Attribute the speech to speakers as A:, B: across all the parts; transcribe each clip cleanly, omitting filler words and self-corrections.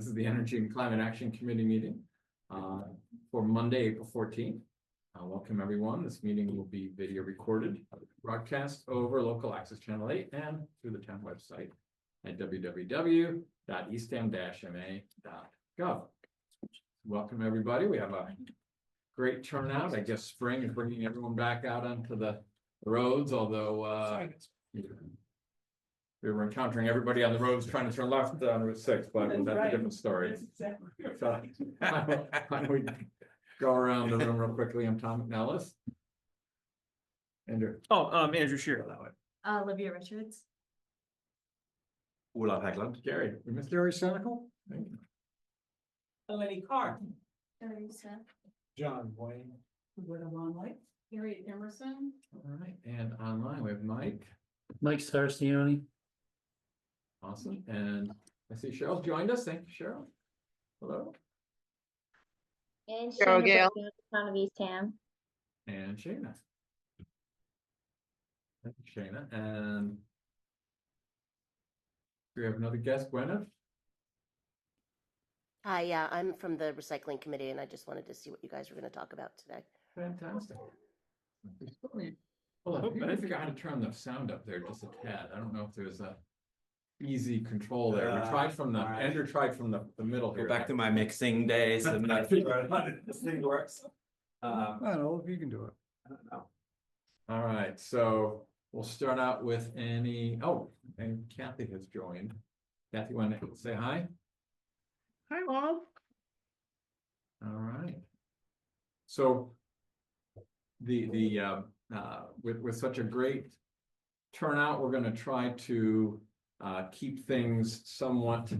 A: This is the Energy and Climate Action Committee meeting for Monday, April 14th. Welcome everyone. This meeting will be video recorded, broadcast over local access channel 8 and through the town website at www.eastham-ma.gov. Welcome everybody. We have a great turnout. I guess spring is bringing everyone back out onto the roads, although we were encountering everybody on the roads trying to turn left on Route 6, but that's a different story. So, why don't we go around the room real quickly? I'm Tom McNellis. Andrew.
B: Andrew Shearer.
C: Olivia Richards.
D: Olaf Hagland.
A: Gary. We missed Gary Senical. Thank you.
B: Lenny Carr.
E: John Wayne.
C: Harriet Emerson.
A: All right, and online we have Mike.
B: Mike Sarcioni.
A: Awesome, and I see Cheryl's joined us. Thank you, Cheryl. Hello.
F: And
G: Cheryl Gale.
F: Town of Eastham.
A: And Shana. Thank you, Shana. And we have another guest, Gwyneth.
G: Hi, yeah, I'm from the recycling committee and I just wanted to see what you guys were going to talk about today.
A: Fantastic. Hold on, I gotta figure out how to turn the sound up there just a tad. I don't know if there's a easy control there. We tried from the,
D: right.
A: Andrew tried from the middle
D: Go
A: here.
D: back to my mixing days and I figure out how this thing works.
E: I don't know if you can do it.
D: I don't know.
A: All right, so we'll start out with any, and Kathy has joined. Kathy, want to say hi?
G: Hi, Mom.
A: All right. So with such a great turnout, we're going to try to keep things somewhat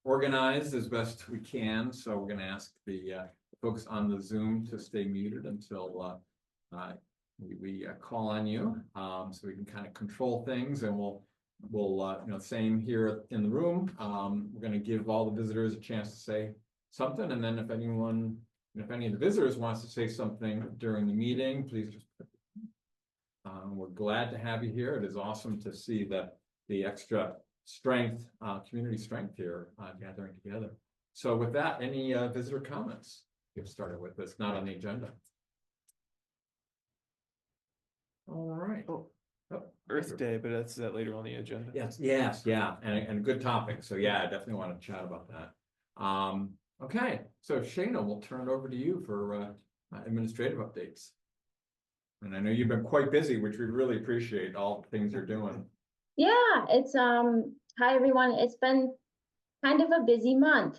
A: organized as best we can. So we're going to ask the folks on the Zoom to stay muted until we call on you, so we can kind of control things, and we'll same here in the room. We're going to give all the visitors a chance to say something, and then if any of the visitors wants to say something during the meeting, please just we're glad to have you here. It is awesome to see the extra strength, community strength here gathering together. So with that, any visitor comments? Get started with this, not on the agenda. All right.
B: Earth Day, but that's later on the agenda.
A: Yes, yeah, and a good topic. So yeah, I definitely want to chat about that. Okay, so Shana, we'll turn it over to you for administrative updates. And I know you've been quite busy, which we really appreciate all the things you're doing.
F: Yeah, it's hi everyone. It's been kind of a busy month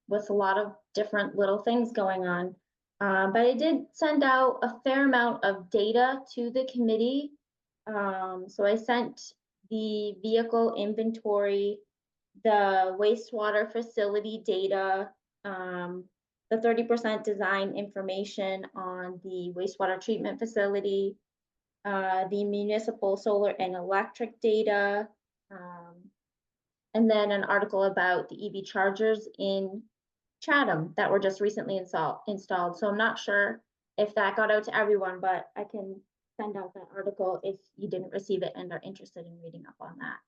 F: with a lot of different little things going on. But I did send out a fair amount of data to the committee. So I sent the vehicle inventory, the wastewater facility data, the 30% design information on the wastewater treatment facility, the municipal solar and electric data, and then an article about the EV chargers in Chatham that were just recently installed. So I'm not sure if that got out to everyone, but I can send out that article if you didn't receive it and are interested in reading up on that.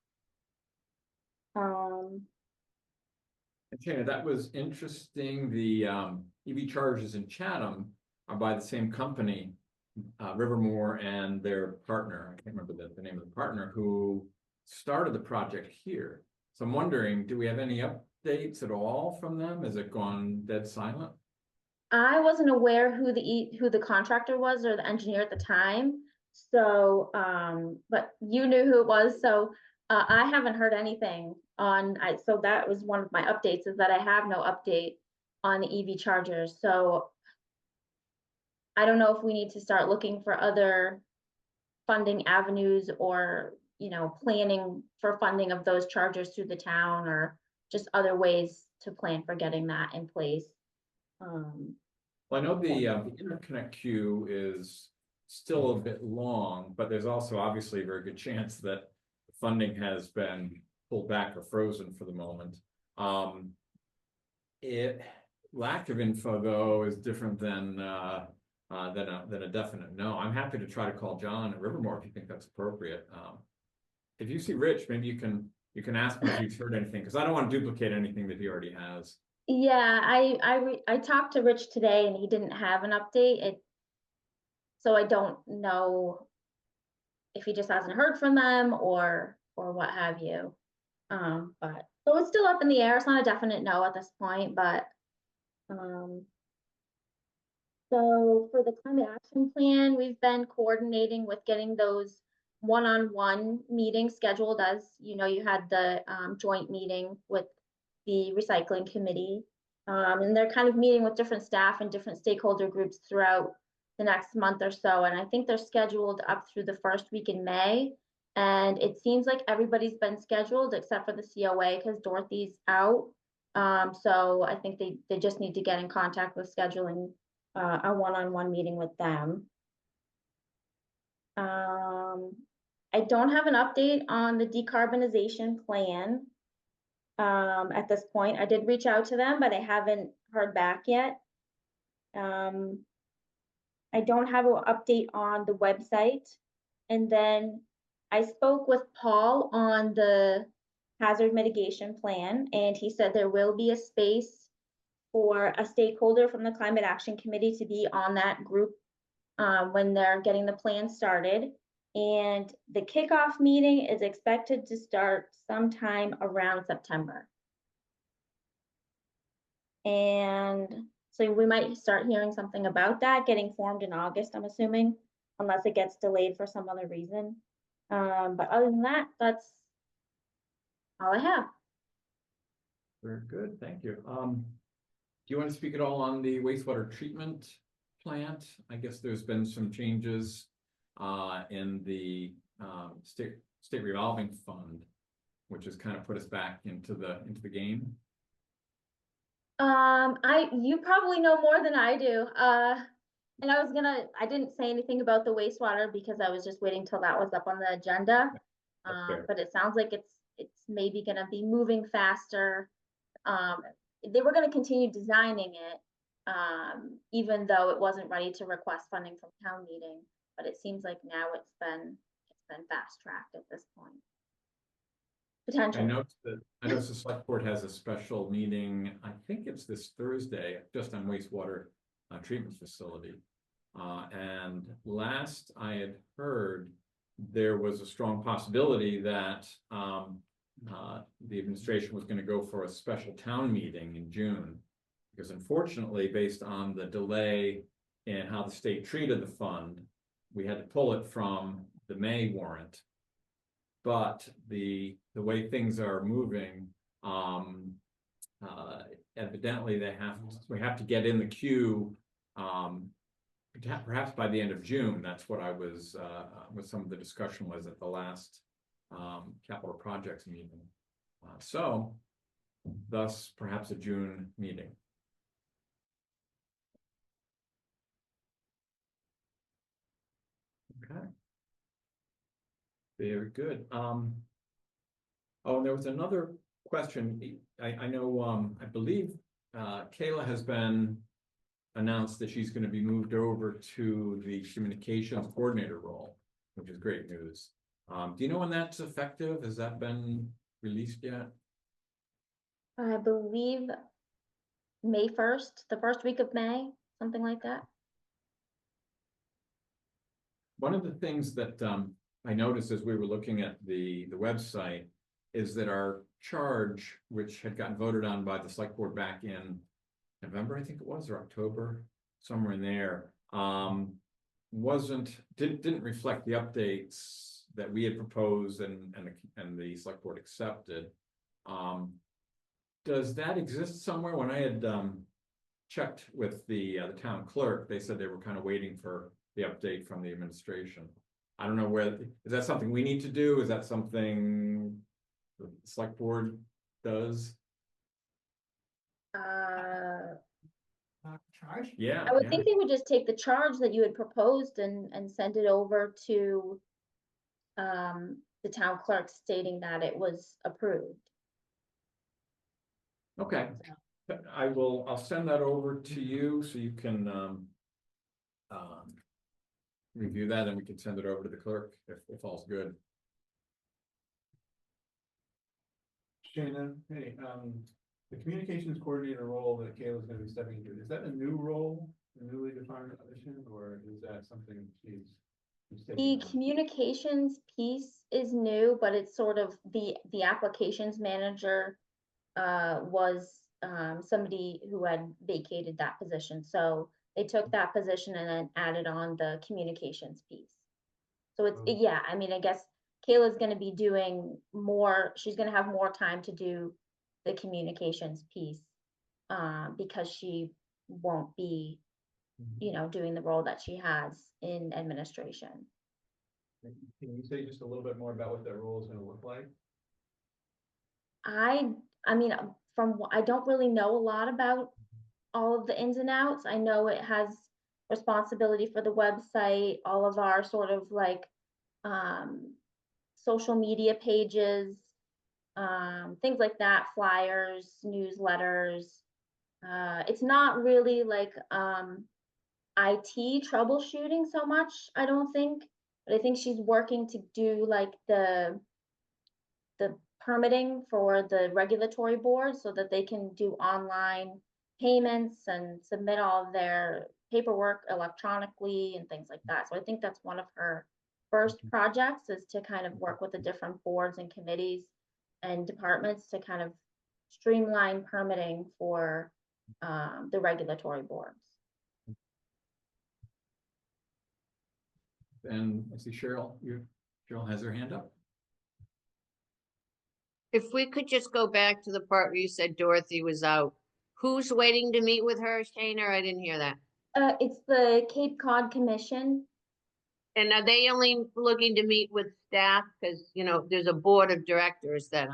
A: And Shana, that was interesting. The EV chargers in Chatham are by the same company, Rivermore, and their partner. I can't remember the name of the partner who started the project here. So I'm wondering, do we have any updates at all from them? Has it gone dead silent?
F: I wasn't aware who the contractor was or the engineer at the time. So, but you knew who it was. So I haven't heard anything on, so that was one of my updates, is that I have no update on the EV chargers. So I don't know if we need to start looking for other funding avenues or, planning for funding of those chargers through the town, or just other ways to plan for getting that in place.
A: Well, I know the interconnect queue is still a bit long, but there's also obviously a very good chance that funding has been pulled back or frozen for the moment. Lack of info though is different than a definite no. I'm happy to try to call John at Rivermore if you think that's appropriate. If you see Rich, maybe you can you can ask him if he's heard anything, because I don't want to duplicate anything that he already has.
F: Yeah, I talked to Rich today and he didn't have an update. So I don't know if he just hasn't heard from them or what have you. But so it's still up in the air. It's not a definite no at this point, but so for the climate action plan, we've been coordinating with getting those one-on-one meetings scheduled. As you know, you had the joint meeting with the recycling committee. And they're kind of meeting with different staff and different stakeholder groups throughout the next month or so. And I think they're scheduled up through the first week in May. And it seems like everybody's been scheduled except for the COA because Dorothy's out. So I think they just need to get in contact with scheduling a one-on-one meeting with them. I don't have an update on the decarbonization plan. At this point, I did reach out to them, but I haven't heard back yet. I don't have an update on the website. And then I spoke with Paul on the hazard mitigation plan, and he said there will be a space for a stakeholder from the Climate Action Committee to be on that group when they're getting the plan started. And the kickoff meeting is expected to start sometime around September. And so we might start hearing something about that getting formed in August, I'm assuming, unless it gets delayed for some other reason. But other than that, that's all I have.
A: Very good, thank you. Do you want to speak at all on the wastewater treatment plant? I guess there's been some changes in the state revolving fund, which has kind of put us back into the game.
F: You probably know more than I do. And I didn't say anything about the wastewater because I was just waiting till that was up on the agenda. But it sounds like it's maybe gonna be moving faster. They were gonna continue designing it, even though it wasn't ready to request funding from town meeting. But it seems like now it's been fast tracked at this point. Potentially.
A: I know the select board has a special meeting, I think it's this Thursday, just on wastewater treatment facility. And last I had heard, there was a strong possibility that the administration was going to go for a special town meeting in June. Because unfortunately, based on the delay in how the state treated the fund, we had to pull it from the May warrant. But the way things are moving, evidently we have to get in the queue, perhaps by the end of June. That's what I was, what some of the discussion was at the last capital projects meeting. So thus perhaps a June meeting. Okay. Very good. Oh, and there was another question. I know, I believe Kayla has been announced that she's going to be moved over to the communications coordinator role, which is great news. Do you know when that's effective? Has that been released yet?
F: I believe May 1st, the first week of May, something like that.
A: One of the things that I noticed as we were looking at the website is that our charge, which had gotten voted on by the select board back in November, I think it was, or October, somewhere in there, didn't reflect the updates that we had proposed and the select board accepted. Does that exist somewhere? When I had checked with the town clerk, they said they were kind of waiting for the update from the administration. I don't know where, is that something we need to do? Is that something the select board does?
C: Charge?
A: Yeah.
F: I would think they would just take the charge that you had proposed and send it over to the town clerk stating that it was approved.
A: Okay, I'll send that over to you so you can review that, and we can send it over to the clerk if all's good.
H: Shana, hey, the communications coordinator role that Kayla's gonna be stepping into, is that a new role, a newly defined position, or is that something she's
F: The
H: taking on?
F: communications piece is new, but it's sort of the applications manager was somebody who had vacated that position. So they took that position and then added on the communications piece. So it's,
H: Oh.
F: yeah, I mean, I guess Kayla's gonna be doing more, she's gonna have more time to do the communications piece. Because she won't be, you know, doing the role that she has in administration.
H: Can you say just a little bit more about what that role is gonna look like?
F: I mean, I don't really know a lot about all of the ins and outs. I know it has responsibility for the website, all of our sort of like social media pages, things like that, flyers, newsletters. It's not really like IT troubleshooting so much, I don't think, but I think she's working to do like the permitting for the regulatory board so that they can do online payments and submit all of their paperwork electronically and things like that. So I think that's one of her first projects, is to kind of work with the different boards and committees and departments to kind of streamline permitting for the regulatory boards.
A: And I see Cheryl has her hand up.
I: If we could just go back to the part where you said Dorothy was out, who's waiting to meet with her, Shana? I didn't hear that.
F: It's the Cape Cod Commission.
I: And are they only looking to meet with staff? Because, you know, there's a board of directors that,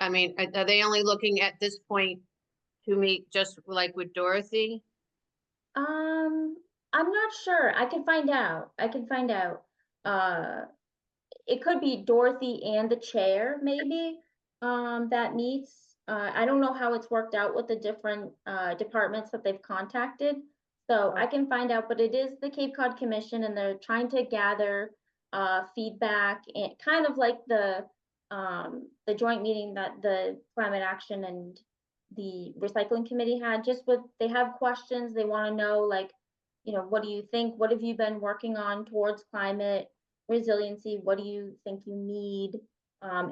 I: I mean, are they only looking at this point to meet just like with Dorothy?
F: I'm not sure. I can find out. It could be Dorothy and the chair, maybe, that meets. I don't know how it's worked out with the different departments that they've contacted. So I can find out, but it is the Cape Cod Commission, and they're trying to gather feedback, and kind of like the joint meeting that the Climate Action and the Recycling Committee had. Just with, they have questions, they want to know, like, you know, what do you think? What have you been working on towards climate resiliency? What do you think you need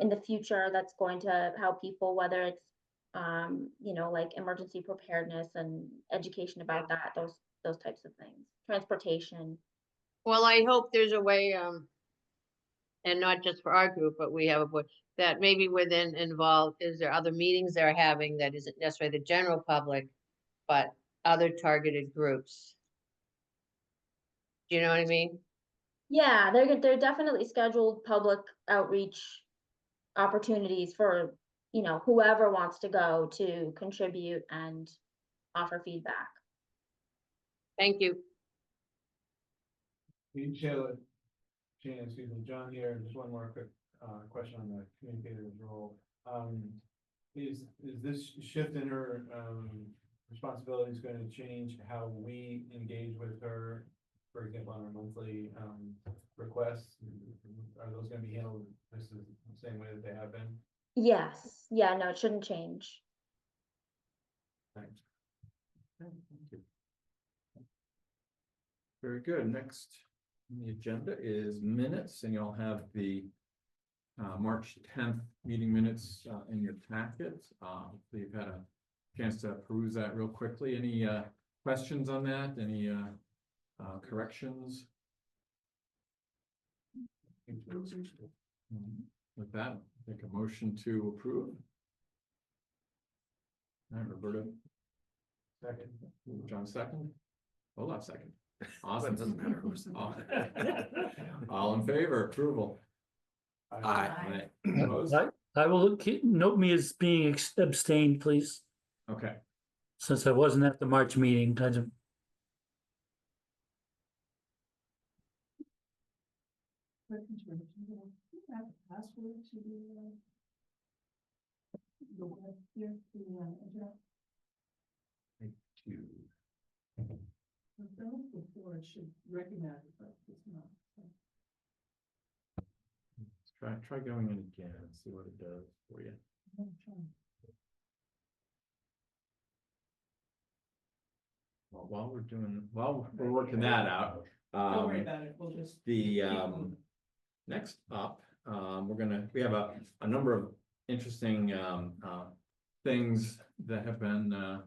F: in the future that's going to help people, whether it's you know, like emergency preparedness and education about that, those types of things, transportation.
I: Well, I hope there's a way, and not just for our group, but we have a board that maybe within involved, is there other meetings they're having that isn't necessarily the general public, but other targeted groups? Do you know what I mean?
F: Yeah, they're definitely scheduled public outreach opportunities for, you know, whoever wants to go to contribute and offer feedback.
I: Thank you.
H: Shana, excuse me, John here, just one more quick question on the communicator's role. Is this shift in her responsibilities going to change how we engage with her, for example, on our monthly requests? Are those going to be handled the same way that they have been?
F: Yes, yeah, no, it shouldn't change.
H: Thanks.
A: Thank you. Very good. Next on the agenda is minutes, and you'll have the March 10th meeting minutes in your packet. You've had a chance to peruse that real quickly. Any questions on that? Any corrections? With that, make a motion to approve. All right, Roberta.
H: Second.
A: John second. Olaf second. Awesome.
D: Doesn't matter who's.
A: All in favor, approval.
D: Aye.
A: Opposed?
B: I will note me as being abstained, please,
A: Okay,
B: since I wasn't at the March meeting.
C: Password to the web here,
A: two.
C: before it should recognize it, but it's not.
A: Try going in again and see what it does for you. Well, while we're working that out,
C: Don't worry about it, we'll just.
A: the next up, we have a number of interesting things that have been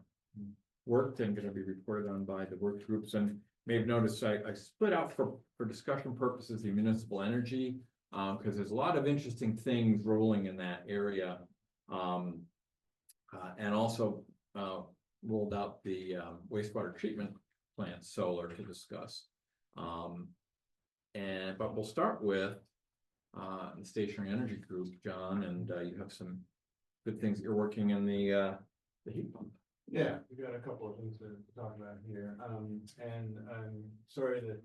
A: worked and gonna be reported on by the work groups. And may have noticed I split out for discussion purposes the municipal energy, because there's a lot of interesting things rolling in that area. And also rolled out the wastewater treatment plant solar to discuss. But we'll start with the stationary energy group, John, and you have some good things you're working in the heat pump.
H: Yeah, we got a couple of things to talk about here. And I'm sorry that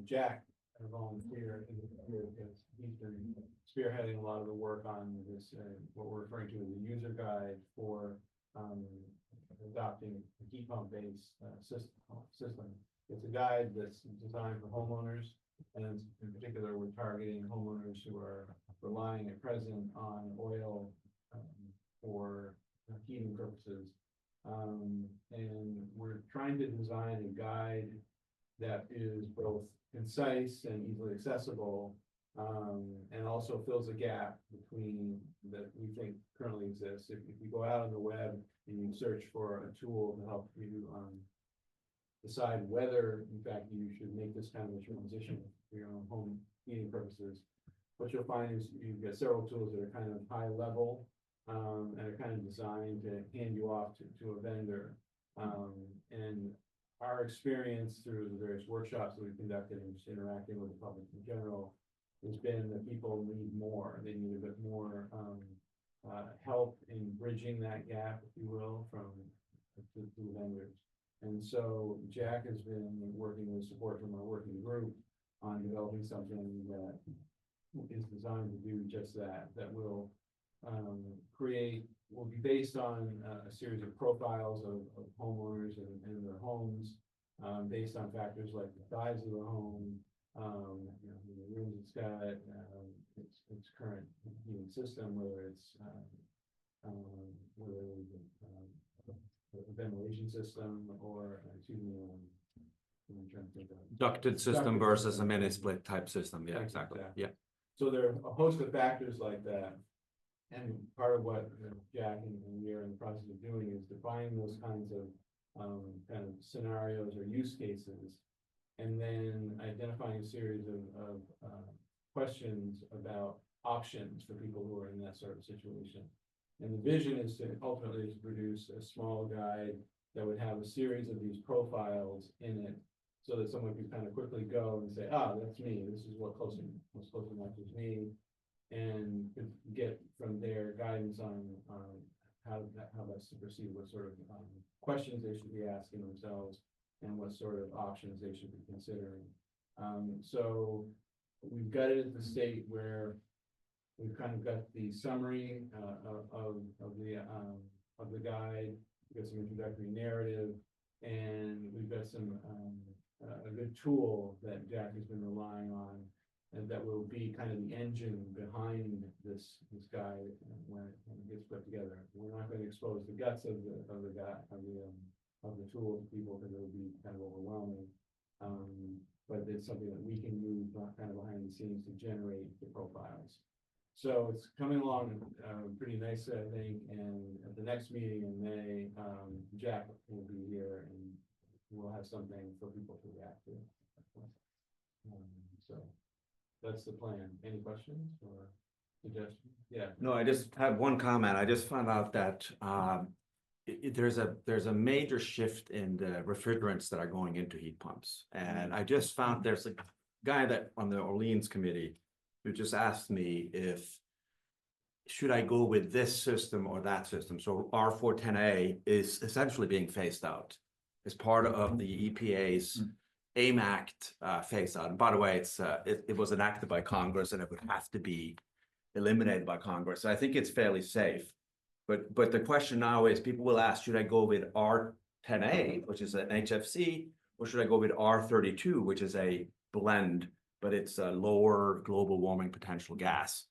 H: Jack, our volunteer, isn't here because he's been spearheading a lot of the work on this, what we're referring to as a user guide for adopting a heat pump based system. It's a guide that's designed for homeowners, and in particular, we're targeting homeowners who are relying at present on oil for heating purposes. And we're trying to design a guide that is both concise and easily accessible, and also fills a gap between that we think currently exists. If you go out on the web and you search for a tool to help you decide whether, in fact, you should make this kind of a transition for your own home heating purposes, what you'll find is you've got several tools that are kind of high level, and are kind of designed to hand you off to a vendor. And our experience through the various workshops that we've conducted and just interacting with the public in general has been that people need more. They need a bit more help in bridging that gap, if you will, from to the vendors. And so Jack has been working with support from our working group on developing something that is designed to do just that, that will will be based on a series of profiles of homeowners and their homes, based on factors like the size of the home, you know, the rooms it's got, its current heating system, whether it's a ventilation system or, excuse me, I'm trying to think of
D: Ducted system
H: Ducted
D: versus a
H: system.
D: mini split type system. Yeah, exactly. Yeah.
H: So there are a host of factors like that. And part of what Jack and we are in the process of doing is defining those kinds of kind of scenarios or use cases, and then identifying a series of questions about options for people who are in that sort of situation. And the vision is to ultimately produce a small guide that would have a series of these profiles in it, so that someone can kind of quickly go and say, ah, that's me, this is what closely matches me, and get from there guidance on how best to proceed, what sort of questions they should be asking themselves, and what sort of options they should be considering. So we've got it at the state where we've kind of got the summary of the guide. We've got some introductory narrative, and we've got some a good tool that Jack has been relying on, and that will be kind of the engine behind this guide when it gets put together. We're not going to expose the guts of the tool to people because it would be kind of overwhelming. But it's something that we can use kind of behind the scenes to generate the profiles. So it's coming along pretty nicely, I think. And at the next meeting in May, Jack will be here and we'll have something for people to react to. So that's the plan. Any questions or suggestions? Yeah.
D: No, I just have one comment. I just found out that there's a major shift in the refrigerants that are going into heat pumps. And I just found there's a guy that on the Orleans committee who just asked me if should I go with this system or that system. So R410A is essentially being phased out as part of the EPA's AIM Act phase out. And by the way, it was enacted by Congress and it would have to be eliminated by Congress. So I think it's fairly safe. But the question now is, people will ask, should I go with R10A, which is an HFC, or should I go with R32, which is a blend, but it's a lower global warming potential gas?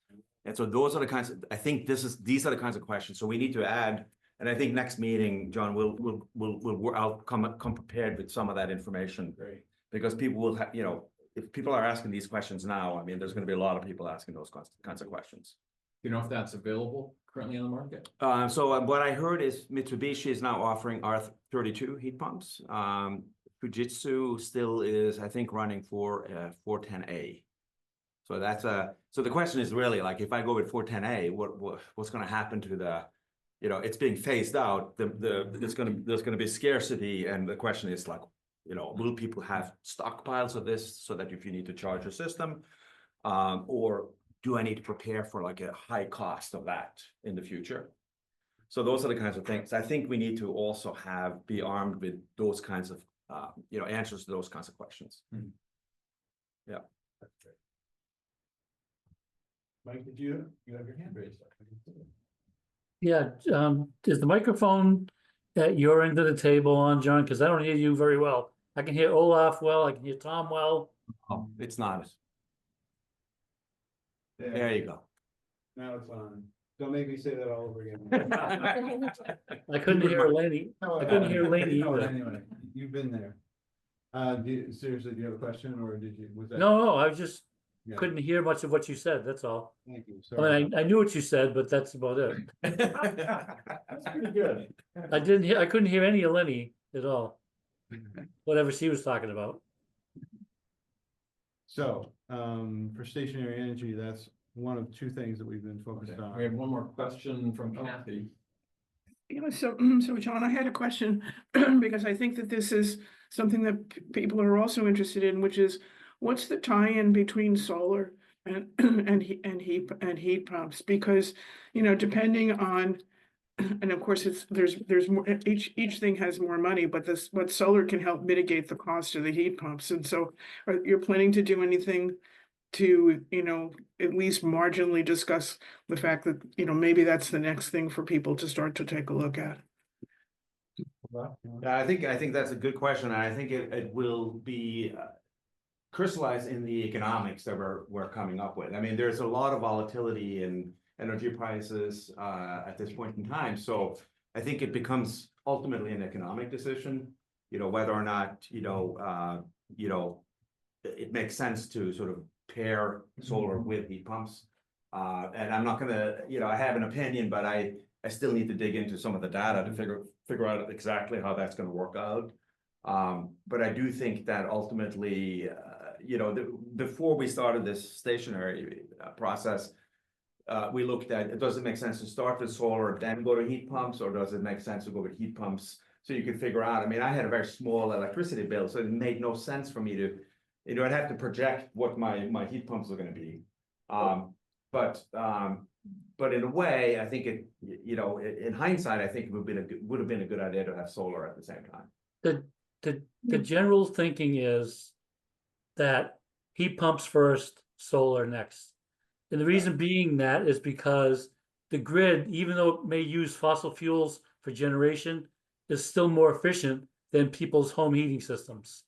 D: And so those are the kinds of, I think these are the kinds of questions, so we need to add, and I think next meeting, John, I'll come prepared with some of that information.
H: Great.
D: Because people will have, if people are asking these questions now, I mean, there's gonna be a lot of people asking those kinds of questions.
A: You know if that's available currently on the market?
D: So what I heard is Mitsubishi is now offering R32 heat pumps. Fujitsu still is, I think, running for 410A. So so the question is really like, if I go with 410A, what's going to happen to the, it's being phased out. There's going to be scarcity, and the question is like, will people have stockpiles of this so that if you need to charge your system, or do I need to prepare for like a high cost of that in the future? So those are the kinds of things. I think we need to also be armed with those kinds of, answers to those kinds of questions. Yeah.
H: Mike, did you have your hand raised?
B: Yeah, is the microphone at your end of the table on, John? Because I don't hear you very well. I can hear Olaf well, I can hear Tom well.
D: Oh, it's not. There you go.
H: Now it's on. Don't make me say that all over again.
B: I couldn't hear Laney. I couldn't hear Laney
H: No,
B: either.
H: anyway, you've been there. Seriously, do you have a question, or was that?
B: No, I just
H: Yeah,
B: couldn't hear much of what you said, that's all.
H: thank you.
B: I
H: Sorry.
B: mean, I knew what you said, but that's about it.
H: That's pretty good.
B: I couldn't hear any of Lenny at all, whatever she was talking about.
H: So, for stationary energy, that's one of two things that we've been focused
A: Okay,
H: on.
A: we have one more question from Kathy.
C: So John, I had a question, because I think that this is something that people are also interested in, which is what's the tie-in between solar and heat pumps? Because, depending on, and of course there's more, each thing has more money, but what solar can help mitigate the cost of the heat pumps. And so you're planning to do anything to, at least marginally discuss the fact that, maybe that's the next thing for people to start to take a look at?
D: Yeah, I think that's a good question, and I think it will be crystallized in the economics that we're coming up with. I mean, there's a lot of volatility in energy prices at this point in time, so I think it becomes ultimately an economic decision, whether or not it makes sense to sort of pair solar with heat pumps. And I'm not gonna, I have an opinion, but I still need to dig into some of the data to figure out exactly how that's gonna work out. But I do think that ultimately, before we started this stationary process, we looked at, does it make sense to start with solar, then go to heat pumps, or does it make sense to go with heat pumps? So you can figure out, I mean, I had a very small electricity bill, so it made no sense for me to, I'd have to project what my heat pumps are gonna be. But in a way, I think in hindsight, I think it would have been a good idea to have solar at the same time.
B: The general thinking is that heat pumps first, solar next. And the reason being that is because the grid, even though it may use fossil fuels for generation, is still more efficient than people's home heating systems.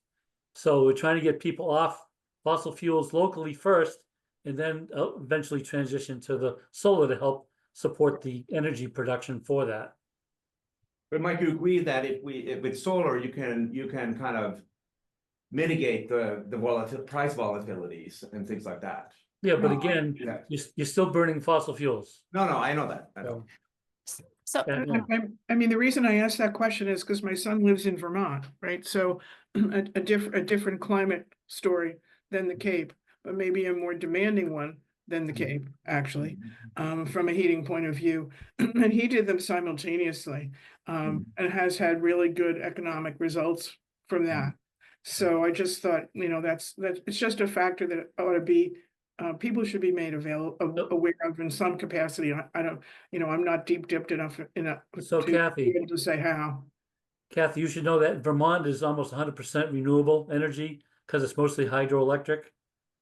B: So we're trying to get people off fossil fuels locally first, and then eventually transition to the solar to help support the energy production for that.
D: But Mike, you agree that if with solar, you can kind of mitigate the price volatilities and things like that.
B: Yeah, but again,
D: Yeah.
B: you're still burning fossil fuels.
D: No, I know that. I know.
C: So,
B: Yeah.
C: I mean, the reason I asked that question is because my son lives in Vermont, right? So a different climate story than the Cape, but maybe a more demanding one than the Cape, actually, from a heating point of view. And he did them simultaneously, and has had really good economic results from that. So I just thought, that's it's just a factor that ought to be, people should be made aware of in some capacity. I don't, I'm not deep dipped enough
B: So
C: to
B: Kathy,
C: be able to say how.
B: you should know that Vermont is almost 100% renewable energy because it's mostly hydroelectric.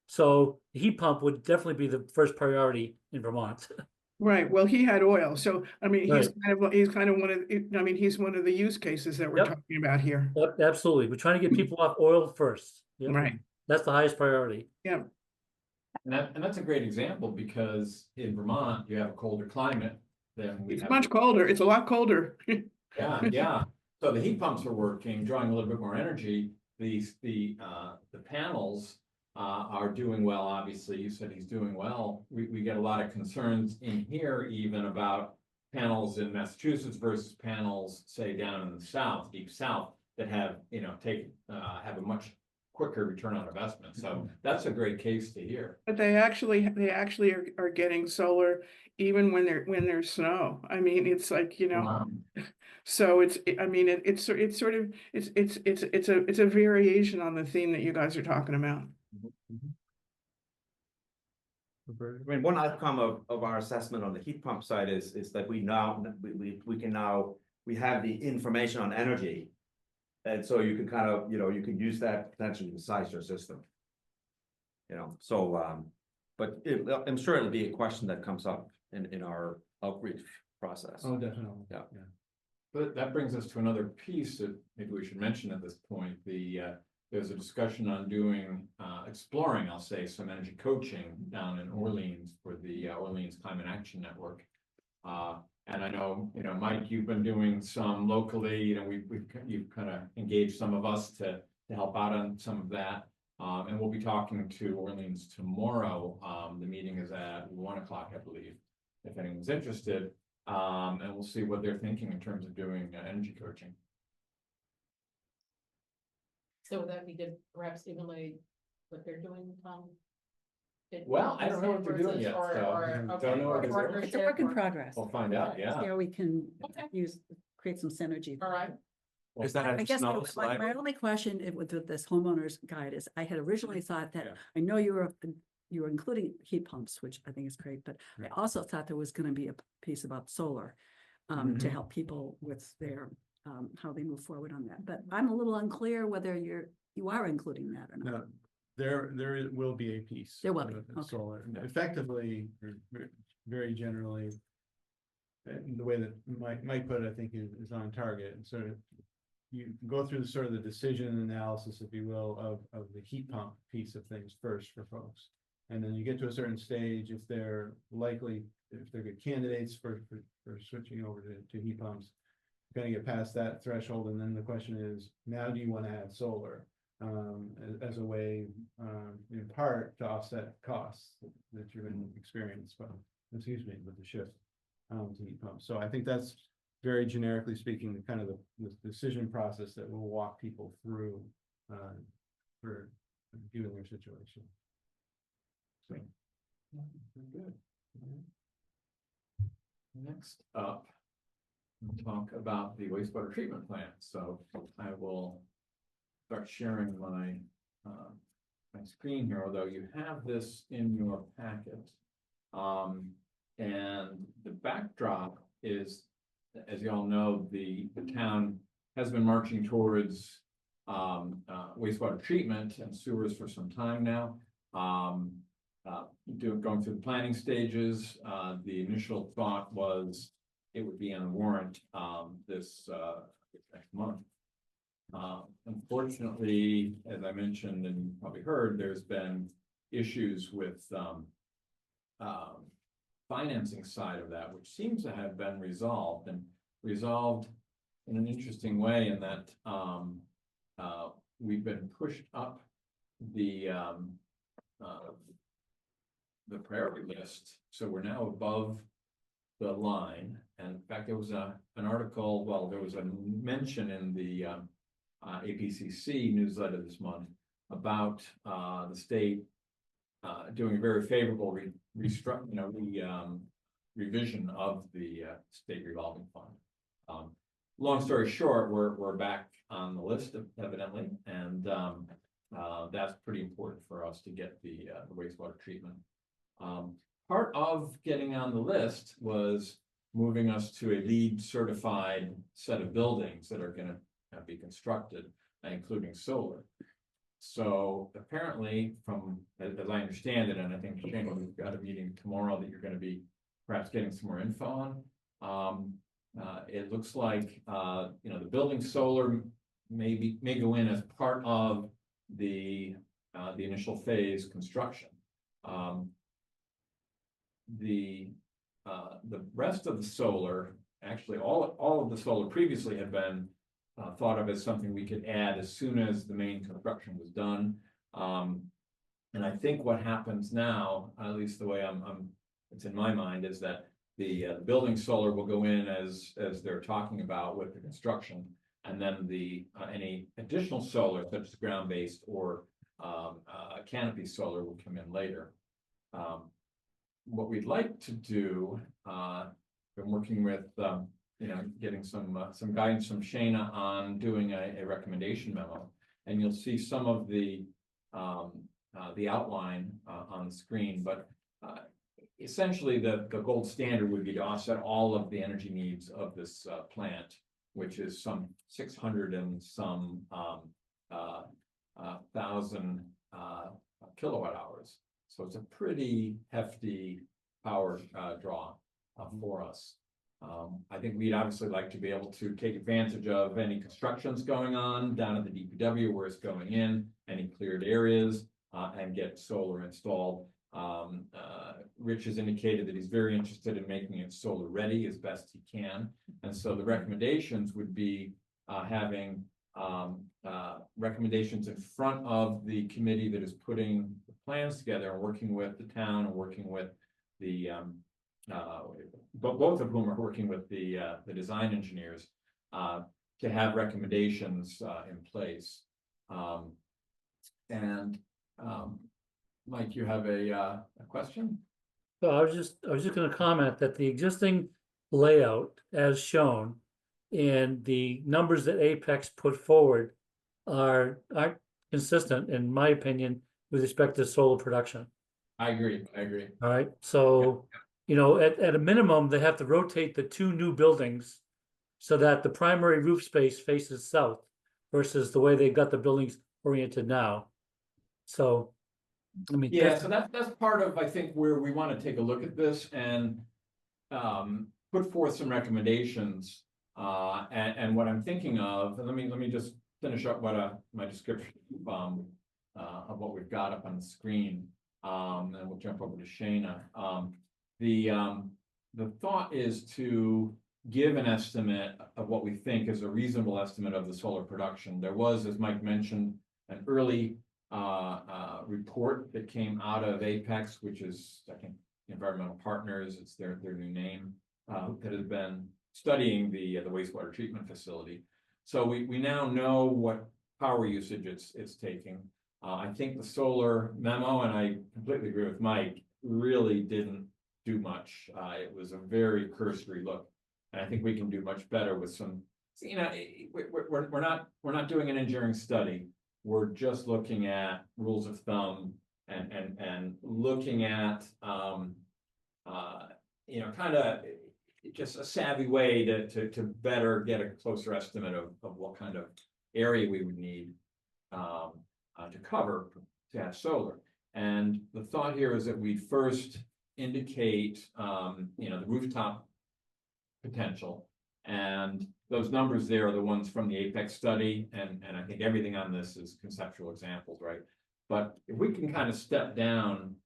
B: So the heat pump would definitely be the first priority in Vermont.
C: Right, well, he had oil, so, I mean,
B: Right.
C: he's kind of one of, I mean, he's one of the use cases that we're
B: Yep.
C: talking about here.
B: Yep, absolutely. We're trying to get people off oil first. Yep.
C: Right,
B: That's the highest priority.
C: yeah.
A: And that's a great example because in Vermont, you have a colder climate than we
C: It's
A: have.
C: much colder. It's a lot colder.
A: Yeah. So the heat pumps are working, drawing a little bit more energy. The panels are doing well, obviously. You said he's doing well. We get a lot of concerns in here even about panels in Massachusetts versus panels, say, down in the south, deep south, that have, have a much quicker return on investment. So that's a great case to hear.
C: But they actually are getting solar even when there's snow. I mean, it's like, so it's a variation on the theme that you guys are talking about.
D: I mean, one outcome of our assessment on the heat pump side is that we have the information on energy. And so you can kind of, you can use that potentially to size your system. But I'm sure it'll be a question that comes up in our outreach process.
H: Oh, definitely.
D: Yeah.
A: But that brings us to another piece that maybe we should mention at this point. There's a discussion on exploring, I'll say, some energy coaching down in Orleans for the Orleans Climate Action Network. And I know, Mike, you've been doing some locally, you've kind of engaged some of us to help out on some of that. And we'll be talking to Orleans tomorrow. The meeting is at 1 o'clock, I believe, if anyone's interested. And we'll see what they're thinking in terms of doing energy coaching.
J: So would that be good, perhaps even like what they're doing, Tom?
A: Well, I don't know what they're doing yet, so don't know what they're doing.
K: It's a work in progress.
A: We'll find out, yeah.
K: Yeah, we can
J: Okay.
K: create some synergy.
J: All right.
D: Is that
K: I guess my only question with this homeowner's guide is, I had originally thought that,
A: Yeah.
K: I know you were including heat pumps, which I think is great, but I also thought there was gonna be a piece about solar to help people with their, how they move forward on that. But I'm a little unclear whether you are including that or not.
H: No, there will be a piece.
K: There will be,
H: of
K: okay.
H: Solar, effectively, or very generally. The way that Mike put it, I think is on target, and sort of you go through the sort of the decision analysis, if you will, of the heat pump piece of things first for folks. And then you get to a certain stage, if they're good candidates for switching over to heat pumps, gonna get past that threshold, and then the question is, now do you want to add solar? As a way, in part, to offset costs that you're going to experience, with the shift to heat pumps. So I think that's very generically speaking, the kind of the decision process that will walk people through for viewing their situation. So,
A: Very good. Next up, we'll talk about the wastewater treatment plant. So I will start sharing my screen here, although you have this in your packet. And the backdrop is, as you all know, the town has been marching towards wastewater treatment and sewers for some time now. Going through the planning stages, the initial thought was it would be on the warrant this next month. Unfortunately, as I mentioned and you probably heard, there's been issues with financing side of that, which seems to have been resolved in an interesting way, in that we've been pushed up the priority list, so we're now above the line. And in fact, there was an article, well, there was a mention in the APCC newsletter this month about the state doing a very favorable revision of the state revolving fund. Long story short, we're back on the list, evidently, and that's pretty important for us to get the wastewater treatment. Part of getting on the list was moving us to a LEED certified set of buildings that are going to be constructed, including solar. So apparently, as I understand it, and I think Shana, we've got a meeting tomorrow that you're going to be perhaps getting some more info on. It looks like the building solar may go in as part of the initial phase construction. Um, the rest of the solar, actually, all of the solar previously had been thought of as something we could add as soon as the main construction was done. And I think what happens now, at least the way it's in my mind, is that the building solar will go in as they're talking about with the construction, and then any additional solar, such as ground-based or canopy solar, will come in later. What we'd like to do, been working with, getting some guidance from Shana on doing a recommendation memo, and you'll see some of the outline on the screen, but essentially the gold standard would be to offset all of the energy needs of this plant, which is some 600 and some thousand kilowatt hours. So it's a pretty hefty power draw for us. I think we'd obviously like to be able to take advantage of any constructions going on down at the DPW where it's going in, any cleared areas, and get solar installed. Rich has indicated that he's very interested in making it solar ready as best he can. And so the recommendations would be having recommendations in front of the committee that is putting the plans together and working with the town and working with the both of whom are working with the design engineers to have recommendations in place. Mike, you have a question?
B: So I was just going to comment that the existing layout as shown and the numbers that Apex put forward aren't consistent, in my opinion, with respect to solar production.
A: I agree.
B: All right, so at a minimum, they have to rotate the two new buildings so that the primary roof space faces south versus the way they've got the buildings oriented now. So, I mean,
A: yeah, so that's part of, I think, where we want to take a look at this and put forth some recommendations. And what I'm thinking of, and let me just finish up what my description of what we've got up on the screen, and we'll jump over to Shana. The thought is to give an estimate of what we think is a reasonable estimate of the solar production. There was, as Mike mentioned, an early report that came out of Apex, which is, I think, Environmental Partners, it's their new name, that has been studying the wastewater treatment facility. So we now know what power usage it's taking. I think the solar memo, and I completely agree with Mike, really didn't do much. It was a very cursory look, and I think we can do much better with some. We're not doing an engineering study. We're just looking at rules of thumb and looking at kind of just a savvy way to better get a closer estimate of what kind of area we would need to cover to have solar. And the thought here is that we first indicate the rooftop potential, and those numbers there are the ones from the Apex study, and I think everything on this is conceptual examples, right? But if we can kind of step down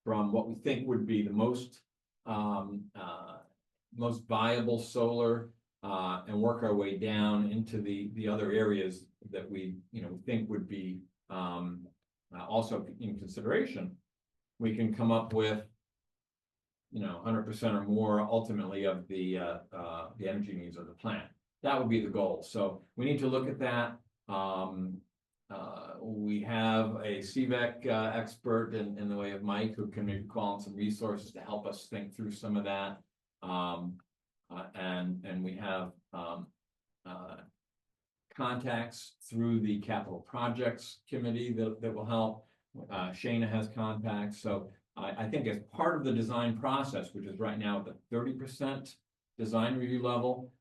A: from what we think would be the most viable solar and work our way down into the other areas that we think would be also in consideration, we can come up with 100% or more ultimately of the energy needs of the plant. That would be the goal. So we need to look at that. We have a CVEC expert in the way of Mike, who can maybe call on some resources to help us think through some of that. And we have contacts through the capital projects committee that will help. Shana has contacts. So I think as part of the design process, which is right now at the 30% design review level,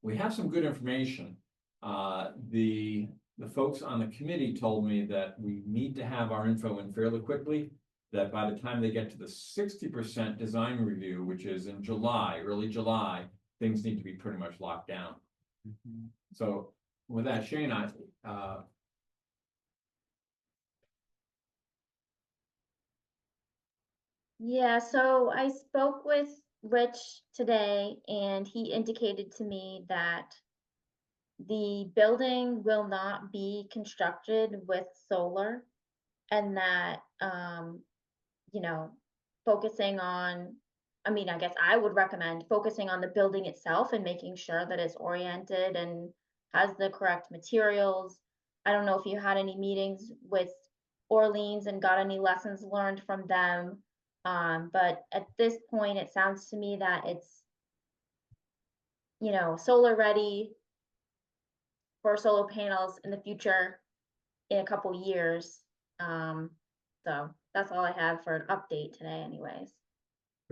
A: we have some good information. The folks on the committee told me that we need to have our info in fairly quickly, that by the time they get to the 60% design review, which is in July, early July, things need to be pretty much locked down. Mm-hmm. So with that, Shana,
F: Yeah, so I spoke with Rich today and he indicated to me that the building will not be constructed with solar and that, you know, focusing on, I mean, I guess I would recommend focusing on the building itself and making sure that it's oriented and has the correct materials. I don't know if you had any meetings with Orleans and got any lessons learned from them. But at this point, it sounds to me that it's, solar ready for solar panels in the future in a couple years. So that's all I have for an update today anyways.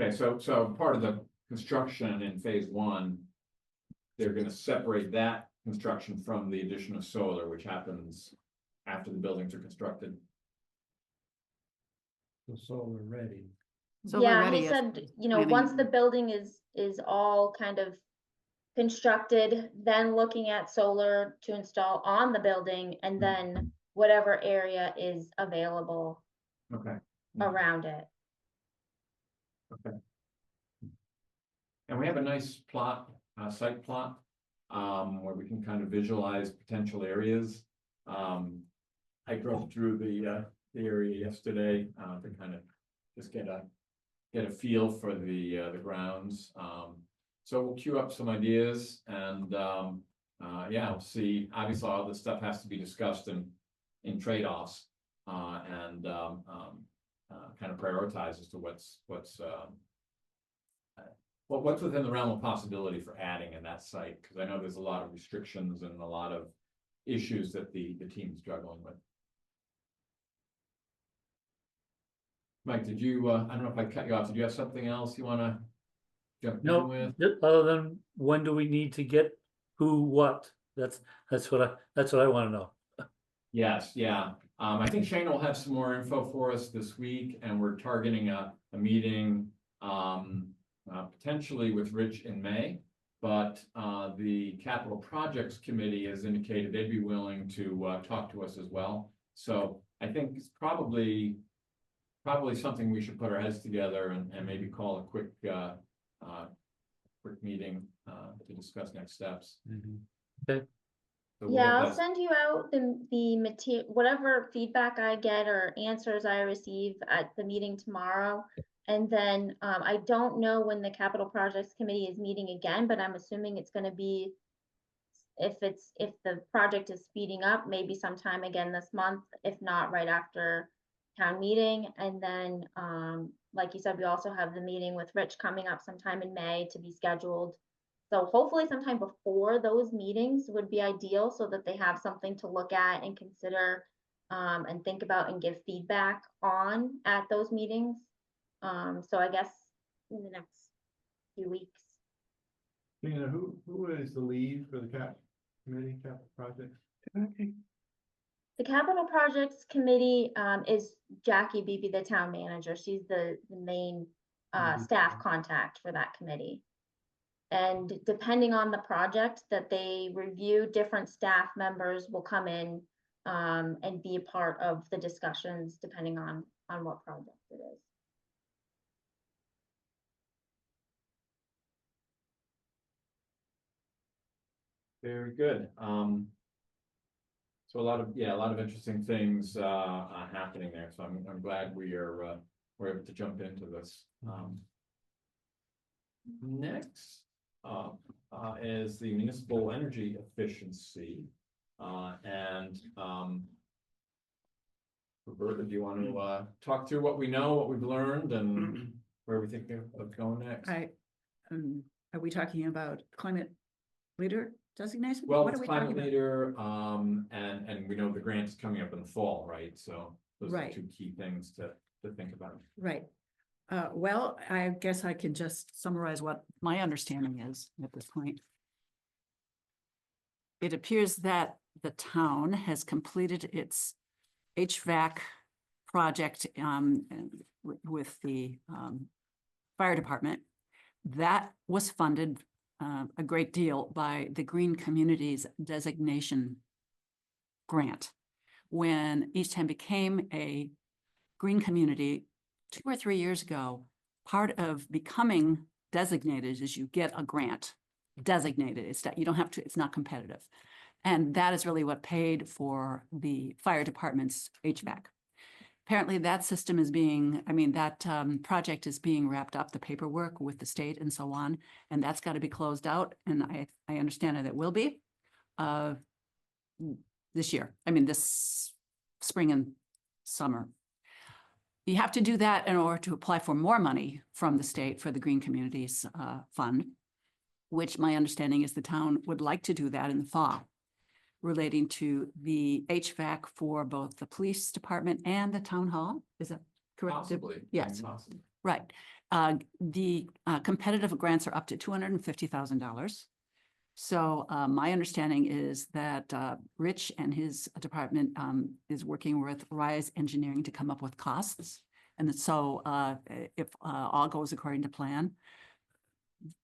A: Okay, so part of the construction in phase one, they're gonna separate that construction from the addition of solar, which happens after the buildings are constructed.
H: So solar ready.
K: Solar
F: Yeah,
K: ready
F: he
K: is
F: said,
K: meaning-
F: once the building is all kind of constructed, then looking at solar to install on the building and then whatever area is available
A: Okay.
F: around it.
A: And we have a nice plot, site plot, where we can kind of visualize potential areas. I drove through the area yesterday, to kind of just get a feel for the grounds. So we'll queue up some ideas and, yeah, we'll see. Obviously, all this stuff has to be discussed in trade-offs, and kind of prioritize as to what's within the realm of possibility for adding in that site, because I know there's a lot of restrictions and a lot of issues that the team's struggling with. Mike, did you, I don't know if I cut you off, did you have something else you wanna jump in
B: No,
A: with?
B: other than when do we need to get who, what? That's what I want to know.
A: Yes, yeah. I think Shana will have some more info for us this week, and we're targeting a meeting, potentially with Rich in May. But the Capital Projects Committee has indicated they'd be willing to talk to us as well. So I think it's probably something we should put our heads together and maybe call a quick meeting to discuss next steps.
B: Okay.
A: So we'll
F: Yeah,
A: get
F: I'll
A: that-
F: send you out the material, whatever feedback I get or answers I receive at the meeting tomorrow. And then I don't know when the Capital Projects Committee is meeting again, but I'm assuming it's gonna be, if the project is speeding up, maybe sometime again this month, if not right after town meeting. And then, like you said, we also have the meeting with Rich coming up sometime in May to be scheduled. So hopefully sometime before those meetings would be ideal so that they have something to look at and consider, and think about and give feedback on at those meetings. So I guess in the next few weeks.
H: Tina, who is the lead for the capital project?
C: Okay.
F: The Capital Projects Committee is Jackie Beebe, the town manager. She's the main staff contact for that committee. And depending on the project that they review, different staff members will come in and be a part of the discussions depending on what project it is.
A: Very good. So a lot of interesting things happening there. So I'm glad we're able to jump into this. Next is the municipal energy efficiency, and Roberta, do you want to talk through what we know, what we've learned, and where we think of going next?
K: Are we talking about climate leader designation?
A: Well,
K: What
A: it's
K: are we
A: climate
K: talking about?
A: leader, and we know the grant is coming up in the fall, right? So those are
K: Right.
A: two key things to think about.
K: Right. Well, I guess I can just summarize what my understanding is at this point. It appears that the town has completed its HVAC project with the fire department. That was funded a great deal by the Green Communities Designation Grant. When Eastham became a green community, 2 or 3 years ago, part of becoming designated is you get a grant. Designated, it's that you don't have to, it's not competitive. And that is really what paid for the fire department's HVAC. Apparently that system is being, that project is being wrapped up, the paperwork with the state and so on, and that's got to be closed out. And I understand that it will be this year. This spring and summer. You have to do that in order to apply for more money from the state for the Green Communities Fund, which my understanding is the town would like to do that in the fall, relating to the HVAC for both the police department and the town hall. Is that correct?
A: Possibly.
K: Yes.
A: Possibly.
K: Right. The competitive grants are up to $250,000. So my understanding is that Rich and his department is working with Rise Engineering to come up with costs. And so if all goes according to plan,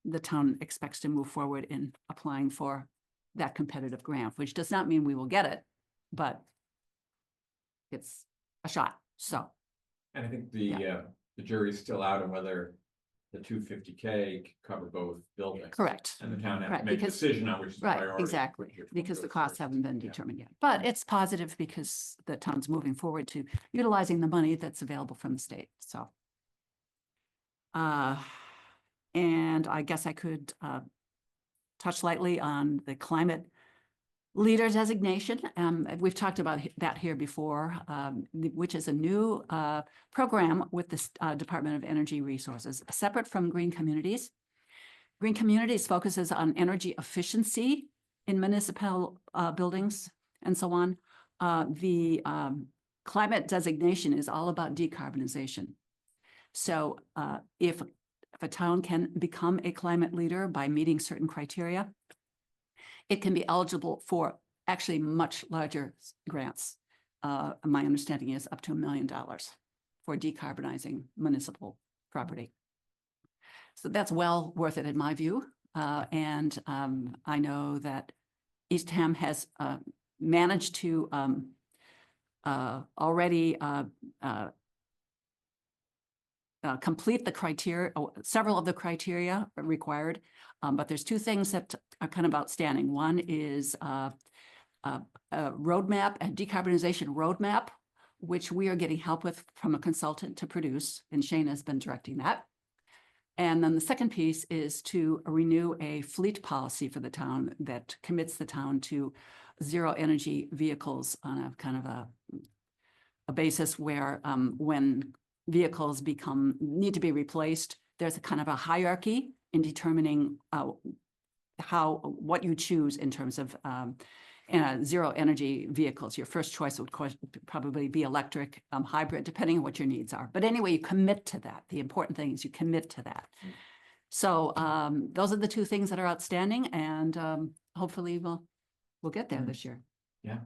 K: the town expects to move forward in applying for that competitive grant, which does not mean we will get it, but it's a shot. So.
A: And I think the jury's still out on whether the 250K can cover both buildings.
K: Correct.
A: And the town has
K: Right,
A: to make a
K: because-
A: decision on which is the
K: Right,
A: priority.
K: exactly,
A: which one
K: because the
A: goes
K: costs
A: first.
K: haven't been
A: Yeah.
K: determined yet. But it's positive because the town's moving forward to utilizing the money that's available from the state, so. And I guess I could touch lightly on the climate leader designation. We've talked about that here before, which is a new program with the Department of Energy Resources, separate from Green Communities. Green Communities focuses on energy efficiency in municipal buildings and so on. The climate designation is all about decarbonization. So if a town can become a climate leader by meeting certain criteria, it can be eligible for actually much larger grants. My understanding is up to $1 million for decarbonizing municipal property. So that's well worth it in my view. And I know that Eastham has managed to already complete the criteria, several of the criteria required, but there's two things that are kind of outstanding. One is a roadmap, a decarbonization roadmap, which we are getting help with from a consultant to produce, and Shana has been directing that. And then the second piece is to renew a fleet policy for the town that commits the town to zero energy vehicles on a kind of a basis where when vehicles need to be replaced, there's a kind of a hierarchy in determining what you choose in terms of zero energy vehicles. Your first choice would probably be electric, hybrid, depending on what your needs are. But anyway, you commit to that. The important thing is you commit to that. So those are the two things that are outstanding, and hopefully we'll get there this year.
A: Yeah.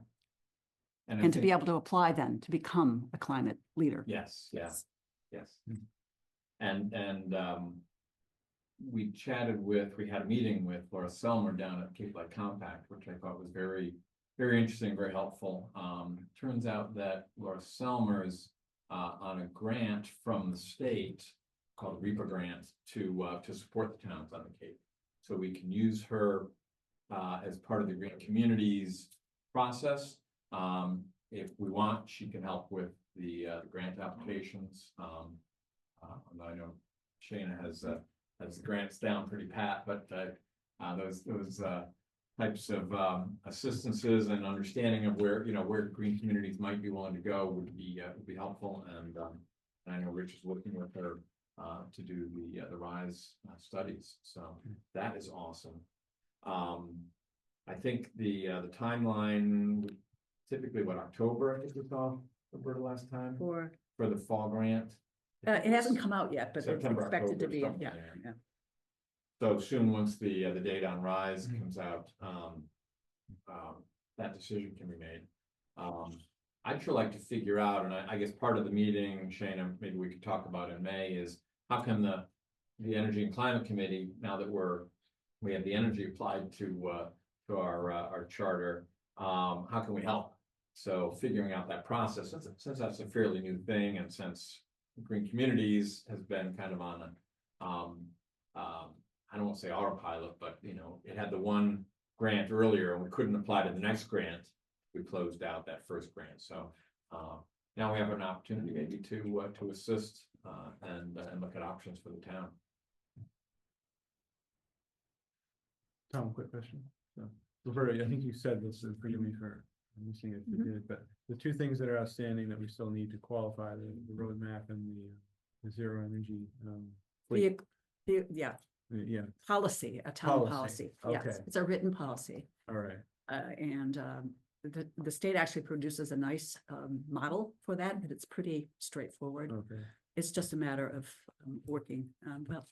K: And to be able to apply then to become a climate leader.
A: Yes, yes. And we had a meeting with Laura Selmer down at Cape Light Compact, which I thought was very, very interesting, very helpful. Turns out that Laura Selmer's on a grant from the state called REPA grant to support the towns on the Cape. So we can use her as part of the Green Communities process. If we want, she can help with the grant applications. I know Shana has the grants down pretty pat, but those types of assistances and understanding of where Green Communities might be willing to go would be helpful. And I know Rich is working with her to do the RISE studies. So that is awesome. I think the timeline would typically October, I think we saw the last time for the fall grant.
K: It hasn't come out yet, but
A: September,
K: it's expected to
A: October,
K: be,
A: something
K: yeah.
A: there. So soon, once the data on RISE comes out, that decision can be made. I'd sure like to figure out, and I guess part of the meeting, Shana, maybe we could talk about in May, is how can the Energy and Climate Committee, now that we have the energy applied to our charter, how can we help? So figuring out that process, since that's a fairly new thing, and since Green Communities has been kind of on a, I don't want to say autopilot, but you know, it had the one grant earlier and we couldn't apply to the next grant. We closed out that first grant, so, now we have an opportunity maybe to assist, and look at options for the town.
H: Tom, quick question. So, Roberta, I think you said this, and forgive me for missing it if you did, but the two things that are outstanding that we still need to qualify, the roadmap and the zero energy, fleet.
K: Yeah,
H: Yeah,
K: policy, a town
H: Policy,
K: policy. Yes,
H: okay.
K: it's a written policy.
H: all right.
K: And the state actually produces a nice model for that, but it's pretty straightforward.
H: Okay.
K: It's just a matter of working. Well,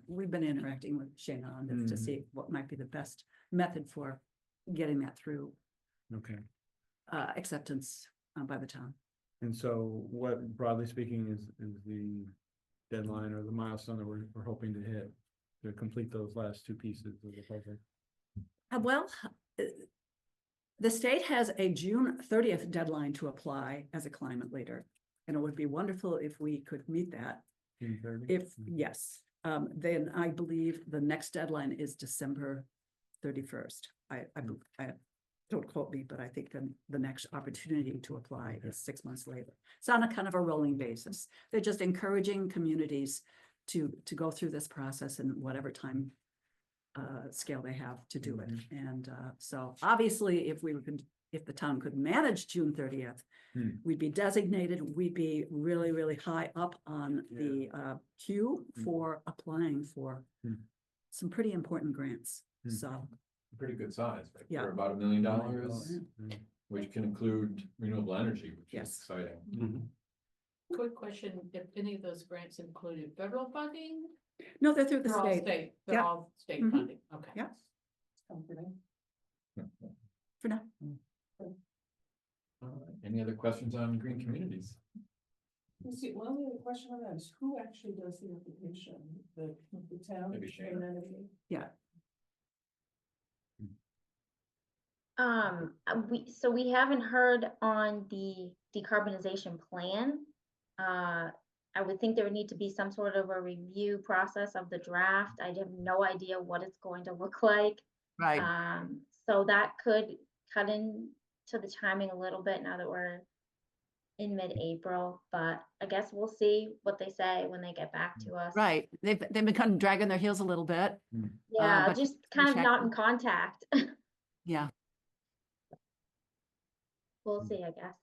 K: we've been interacting with Shana on this to see what might be the best method for getting that through
H: Okay.
K: acceptance by the town.
H: And so what, broadly speaking, is the deadline or the milestone that we're hoping to hit to complete those last two pieces of the puzzle?
K: Well, the state has a June 30th deadline to apply as a climate leader. And it would be wonderful if we could meet that.
H: June 30?
K: If, yes, then I believe the next deadline is December 31st. I don't quote me, but I think the next opportunity to apply is 6 months later. It's on a kind of a rolling basis. They're just encouraging communities to go through this process in whatever time scale they have to do it. And so obviously, if the town could manage June 30th, we'd be designated, we'd be really, really high up on the queue for applying for some pretty important grants. So,
A: Pretty good size, right?
K: Yeah.
A: For about $1 million, which can include renewable energy, which is
K: Yes.
A: exciting.
J: Quick question, if any of those grants included federal funding?
K: no, they're through the
J: They're all
K: state
J: state, they're
K: Yeah.
J: all state
K: Mhm.
J: funding, okay.
K: Yeah.
J: Comforting.
K: for now.
A: All right. Any other questions on Green Communities?
L: See, one other question on that is who actually does the application? The town?
A: Maybe Shana.
K: Yeah.
F: We haven't heard on the decarbonization plan. I would think there would need to be some sort of a review process of the draft. I have no idea what it's going to look like.
K: Right.
F: So that could cut into the timing a little bit now that we're in mid-April, but I guess we'll see what they say when they get back to us.
K: Right. They've been kind of dragging their heels a little bit.
F: Yeah,
K: but
F: just kind of
K: check.
F: not in contact.
K: Yeah.
F: We'll see, I guess.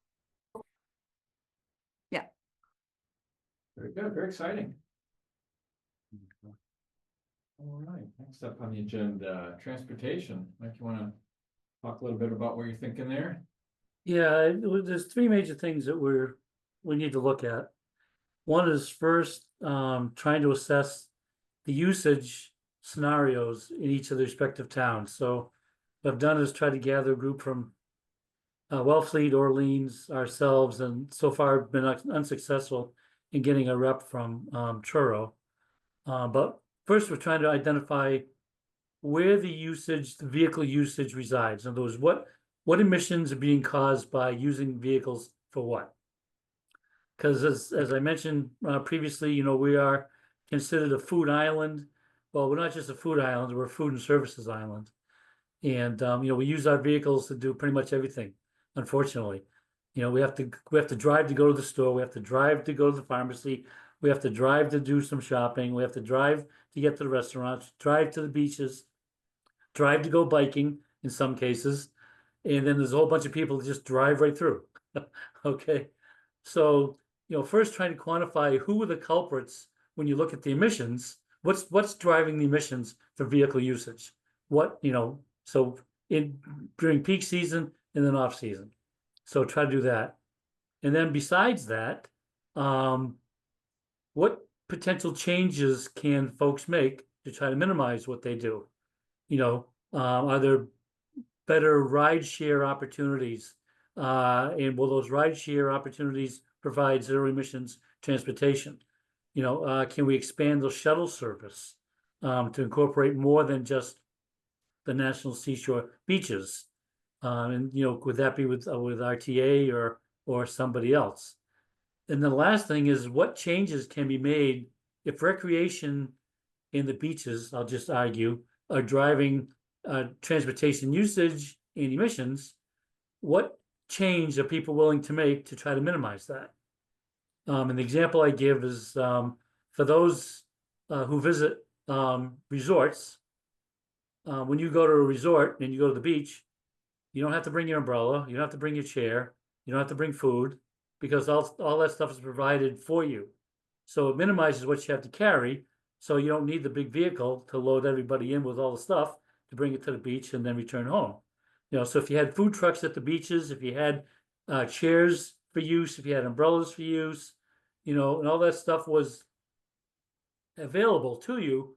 A: Very good, very exciting. All right, next up on the agenda, transportation. Mike, you want to talk a little bit about what you're thinking there?
B: Yeah, there's three major things that we need to look at. One is first, trying to assess the usage scenarios in each of the respective towns. So what I've done is try to gather a group from Wellfleet, Orleans, ourselves, and so far been unsuccessful in getting a rep from Truro. But first, we're trying to identify where the vehicle usage resides. In other words, what emissions are being caused by using vehicles for what? Because as I mentioned previously, we are considered a food island. Well, we're not just a food island, we're a food and services island. And we use our vehicles to do pretty much everything, unfortunately. We have to drive to go to the store, we have to drive to go to the pharmacy, we have to drive to do some shopping, we have to drive to get to the restaurants, drive to the beaches, drive to go biking in some cases, and then there's a whole bunch of people that just drive right through. Okay, so first trying to quantify who are the culprits when you look at the emissions. What's driving the emissions for vehicle usage? So during peak season and then off season. So try to do that. And then besides that, what potential changes can folks make to try to minimize what they do? Are there better ride share opportunities? And will those ride share opportunities provide zero emissions transportation? Can we expand the shuttle service to incorporate more than just the National Seashore beaches? And would that be with RTA or somebody else? And the last thing is what changes can be made if recreation in the beaches, I'll just argue, are driving transportation usage and emissions. What change are people willing to make to try to minimize that? And the example I give is for those who visit resorts, when you go to a resort and you go to the beach, you don't have to bring your umbrella, you don't have to bring your chair, you don't have to bring food, because all that stuff is provided for you. So it minimizes what you have to carry, so you don't need the big vehicle to load everybody in with all the stuff to bring it to the beach and then return home. You know, so if you had food trucks at the beaches, if you had chairs for use, if you had umbrellas for use, you know, and all that stuff was available to you,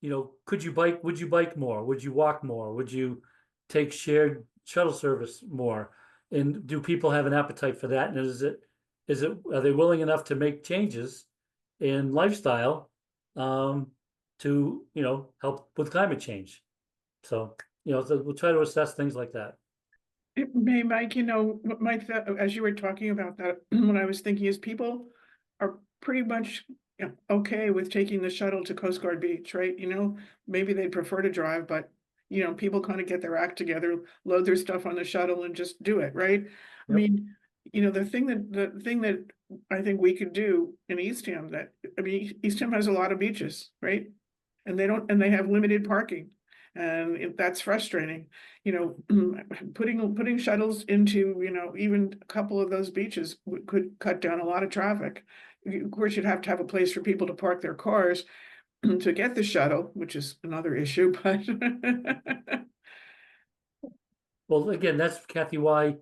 B: you know, would you bike more? Would you walk more? Would you take shared shuttle service more? And do people have an appetite for that? And are they willing enough to make changes in lifestyle to, you know, help with climate change? So, you know, so we'll try to assess things like that.
C: Mike, you know, Mike, as you were talking about that, what I was thinking is people are pretty much okay with taking the shuttle to Coast Guard Beach, right? You know, maybe they prefer to drive, but you know, people kind of get their act together, load their stuff on the shuttle and just do it, right? I mean, you know, the thing that I think we could do in Eastham Eastham has a lot of beaches, right? And they have limited parking. And that's frustrating, you know, putting shuttles into, you know, even a couple of those beaches could cut down a lot of traffic. Of course, you'd have to have a place for people to park their cars to get the shuttle, which is another issue, but.
B: Well, again, that's Kathy, why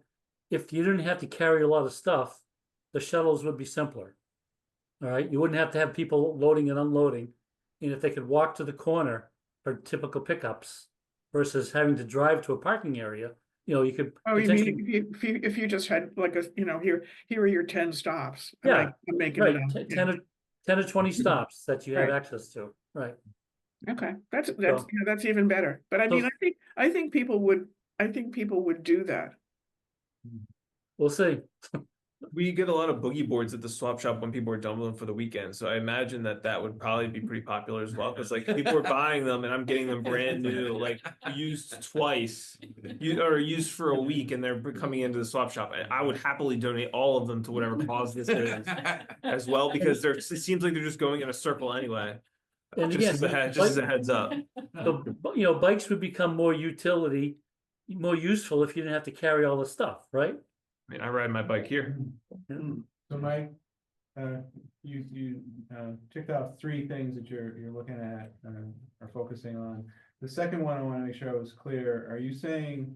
B: if you didn't have to carry a lot of stuff, the shuttles would be simpler. All right, you wouldn't have to have people loading and unloading. And if they could walk to the corner for typical pickups versus having to drive to a parking area, you know, you could.
C: Oh, you mean if you just had like you know, here are your 10 stops.
B: Yeah,
C: I'm making
B: right,
C: it up.
B: 10 or 20 stops that you have
C: Right.
B: access to, right?
C: Okay, that's even better. But I mean, I think people would do that.
B: We'll see.
M: We get a lot of boogie boards at the swap shop when people are done with them for the weekend. So I imagine that would probably be pretty popular as well. Because like people are buying them and I'm getting them brand new, like used twice, or used for a week, and they're coming into the swap shop. I would happily donate all of them to whatever cause this is as well, because it seems like they're just going in a circle anyway.
B: And
M: Just
B: again,
M: as a heads up.
B: So, you know, bikes would become more useful if you didn't have to carry all the stuff, right?
M: I mean, I ride my bike here.
H: So Mike, you ticked off 3 things that you're looking at or focusing on. The second one, I want to make sure I was clear. Are you saying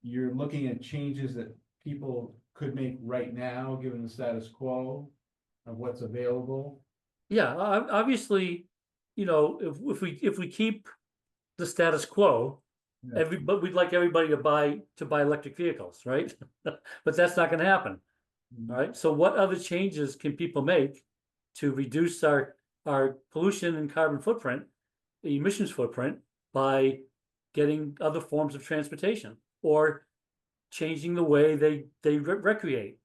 H: you're looking at changes that people could make right now, given the status quo of what's available?
B: Yeah, obviously, you know, if we keep the status quo, but we'd like everybody to buy electric vehicles, right? But that's not going to happen. All right. So what other changes can people make to reduce our pollution and carbon footprint, emissions footprint, by getting other forms of transportation or changing the way they recreate?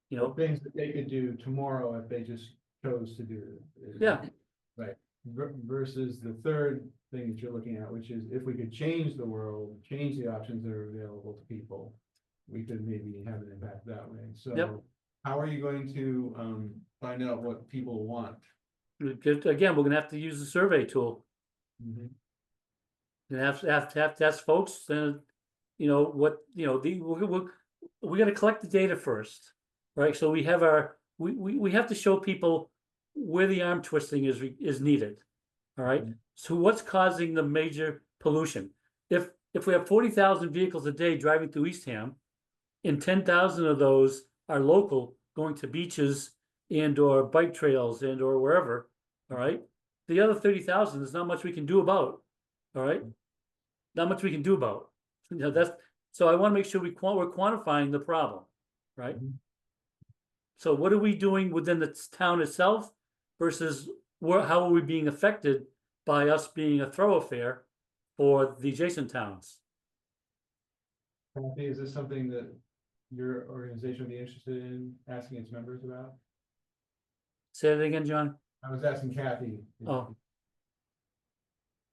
B: You know,
H: things that they could do tomorrow if they just chose to do it.
B: Yeah.
H: Right. Versus the third thing that you're looking at, which is if we could change the world, change the options that are available to people, we could maybe have an impact that way. So how are you going to find out what people want?
B: Again, we're gonna have to use the survey tool. And have to ask folks, you know, what, you know, we got to collect the data first, right? So we have we have to show people where the arm twisting is needed. All right. So what's causing the major pollution? If we have 40,000 vehicles a day driving through Eastham, and 10,000 of those are local, going to beaches and or bike trails and or wherever, all right, the other 30,000, there's not much we can do about. All right, not much we can do about. You know, so I want to make sure we're quantifying the problem, right? So what are we doing within the town itself versus how are we being affected by us being a thoroughfare for the adjacent towns?
H: Kathy, is this something that your organization would be interested in asking its members about?
B: Say it again, John.
H: I was asking Kathy.
B: Oh,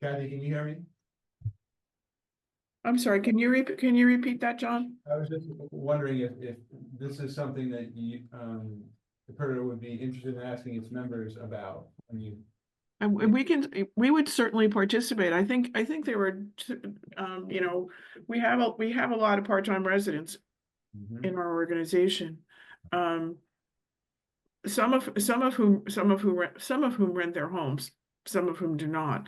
H: Kathy, can you hear me?
C: I'm sorry, can you repeat that, John?
H: I was just wondering if this is something that you, the Perta would be interested in asking its members about. I mean,
C: And we would certainly participate. I think there were, you know, we have a lot of part-time residents in our organization. Some of whom rent their homes, some of whom do not.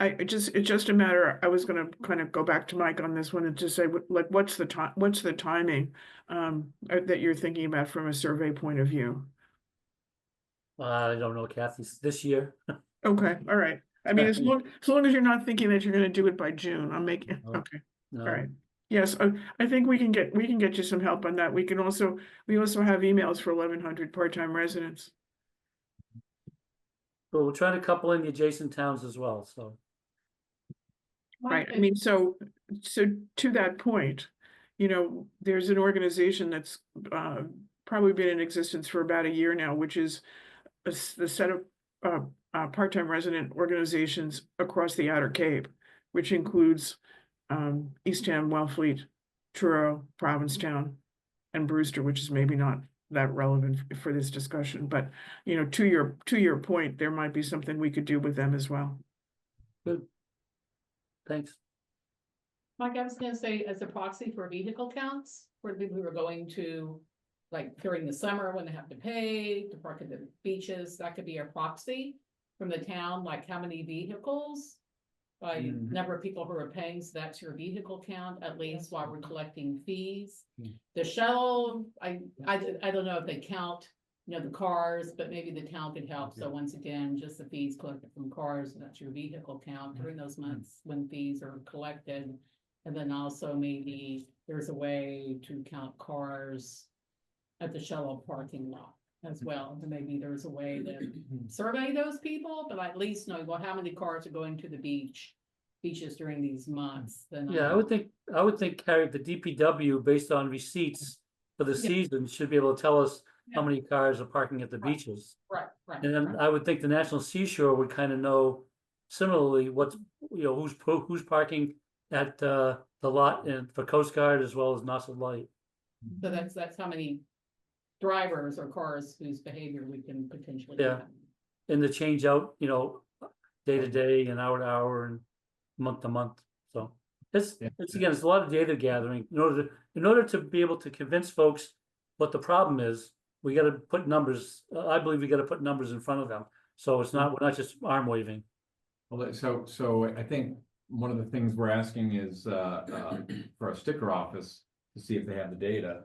C: It's just a matter, I was gonna kind of go back to Mike on this one and just say, like, what's the timing that you're thinking about from a survey point of view?
B: I don't know, Kathy, this year.
C: Okay, all right. I mean, as long as you're not thinking that you're gonna do it by June, I'm making,
B: No.
C: okay,
B: No.
C: all right. Yes, I think we can get you some help on that. We also have emails for 1,100 part-time residents.
B: But we'll try to couple in the adjacent towns as well, so.
C: Right, I mean, so to that point, you know, there's an organization that's probably been in existence for about a year now, which is the set of part-time resident organizations across the Outer Cape, which includes Eastham, Wellfleet, Truro, Provincetown, and Brewster, which is maybe not that relevant for this discussion, but you know, to your point, there might be something we could do with them as well.
B: Good. Thanks.
J: Mike, I was gonna say, as a proxy for vehicle counts, for the people who are going to, like, during the summer when they have to pay to park at the beaches, that could be a proxy from the town, like how many vehicles by number of people who are paying, so that's your vehicle count, at least while we're collecting fees. The shuttle, I don't know if they count, you know, the cars, but maybe the town could help. So once again, just the fees collected from cars, and that's your vehicle count during those months when fees are collected. And then also maybe there's a way to count cars at the shuttle parking lot as well. And maybe there's a way to survey those people, but at least know, well, how many cars are going to the beaches during these months. Then
B: Yeah, I would think, Carrie, the DPW, based on receipts for the season, should be able to tell us how many cars are parking at the beaches.
J: Right.
B: And then I would think the National Seashore would kind of know similarly what's, you know, who's parking at the lot and for Coast Guard as well as Nassau Light.
J: So that's how many drivers or cars whose behavior we can potentially.
B: Yeah. And the change out, you know, day to day and hour to hour and month to month. So it's again, it's a lot of data gathering in order to be able to convince folks what the problem is. We got to put numbers. I believe we got to put numbers in front of them. So it's not, we're not just arm waving.
A: Well, so I think one of the things we're asking is for a sticker office to see if they have the data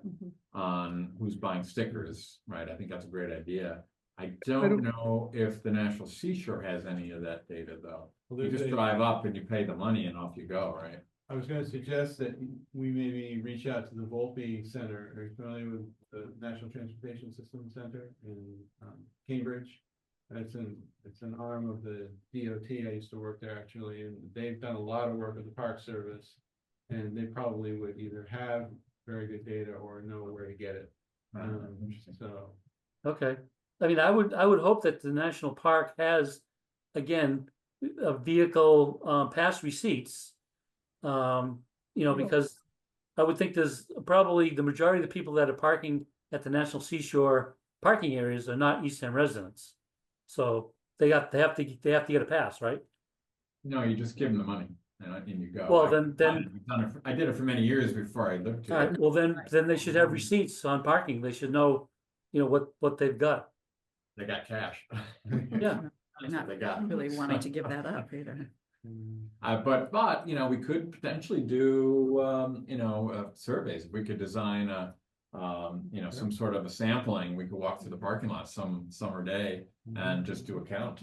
A: on who's buying stickers, right? I think that's a great idea. I don't know if the National Seashore has any of that data, though. You just drive up and you pay the money and off you go, right?
H: I was gonna suggest that we maybe reach out to the Volpe Center. Are you familiar with the National Transportation System Center in Cambridge? It's an arm of the DOT. I used to work there actually, and they've done a lot of work with the Park Service. And they probably would either have very good data or know where to get it. So.
B: Okay. I mean, I would hope that the national park has, again, a vehicle pass receipts. You know, because I would think there's probably the majority of the people that are parking at the National Seashore parking areas are not East End residents. So they have to get a pass, right?
A: No, you just give them the money and you go.
B: Well,
A: I did it for many years before I lived here.
B: All right, well, then they should have receipts on parking. They should know, you know, what they've got.
A: They got cash.
B: Yeah.
K: I'm not
A: They got.
K: really wanting to give that up either.
A: But you know, we could potentially do you know, surveys. If we could design a you know, some sort of a sampling, we could walk through the parking lot some summer day and just do a count.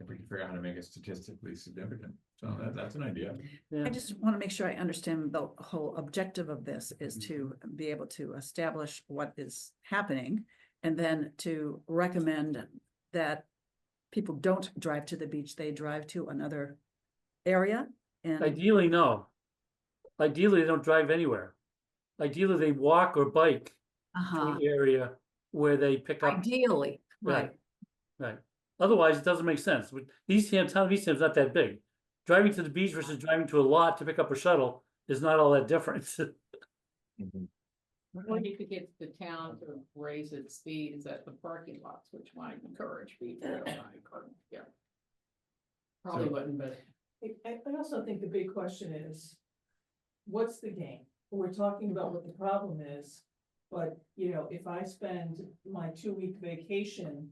A: If we can figure out how to make it statistically significant. So that's an idea.
B: Yeah.
K: I just want to make sure I understand the whole objective of this is to be able to establish what is happening and then to recommend that people don't drive to the beach, they drive to another area. And
B: Ideally, no. Ideally, they don't drive anywhere. Ideally, they walk or bike to an area where they pick up.
K: Ideally,
B: Right. Right. Otherwise, it doesn't make sense. Town of Eastham's not that big. Driving to the beach versus driving to a lot to pick up a shuttle is not all that different.
J: Or you could get the town to raise its speeds at the parking lots, which might encourage people to yeah. Probably
A: So-
J: wouldn't, but
L: I also think the big question is, what's the gain? We're talking about what the problem is, but, you know, if I spend my 2-week vacation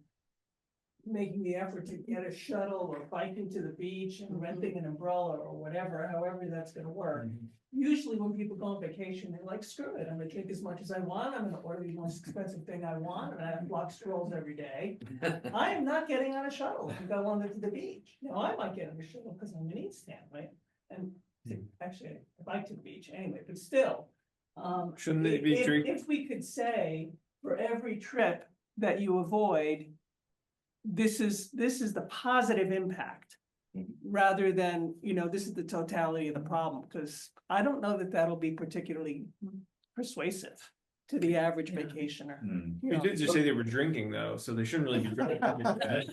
L: making the effort to get a shuttle or biking to the beach and renting an umbrella or whatever, however that's gonna work. Usually when people go on vacation, they're like, screw it, I'm gonna drink as much as I want, I'm gonna order the most expensive thing I want, and I have block strolls every day. I am not getting on a shuttle to go on to the beach. You know, I might get on a shuttle because I'm in Eastham, right? And actually, I bike to the beach anyway, but still.
M: Shouldn't they be drink?
L: If we could say, for every trip that you avoid, this is the positive impact. Rather than, you know, this is the totality of the problem, because I don't know that that'll be particularly persuasive to the average vacationer. you
M: We
L: know.
M: did just say they were drinking though, so they shouldn't really be drinking.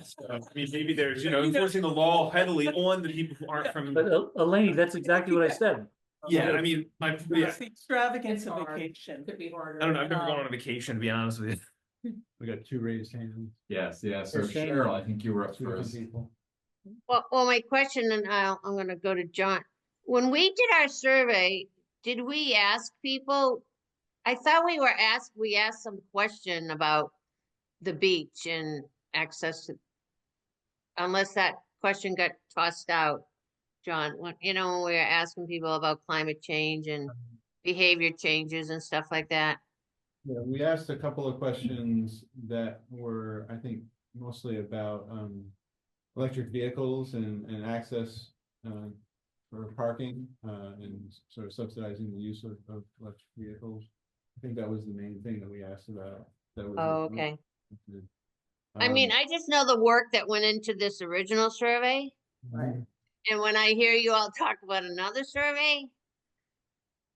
M: So, I mean, maybe there's, enforcing the law heavily on the people who aren't from.
B: But Elaine, that's exactly what I said.
M: Yeah, I mean,
L: It's the extravagance
J: It's
L: of
J: hard.
L: vacation.
J: could be harder.
M: I don't know, I've never gone on a vacation, to be honest with you.
E: We got 2 raised hands.
A: Yes, so
B: Shane.
A: Cheryl, I think you were up
E: 2 different
A: first.
E: people.
I: Well, my question, and I'm gonna go to John. When we did our survey, did we ask people? I thought we asked some question about the beach and access to. Unless that question got tossed out, John, when we were asking people about climate change and behavior changes and stuff like that.
E: Yeah, we asked a couple of questions that were, I think, mostly about electric vehicles and access for parking and sort of subsidizing the use of electric vehicles. I think that was the main thing that we asked about. That was
I: Oh, okay. I
E: Um,
I: mean, I just know the work that went into this original survey.
E: Right.
I: And when I hear you all talk about another survey,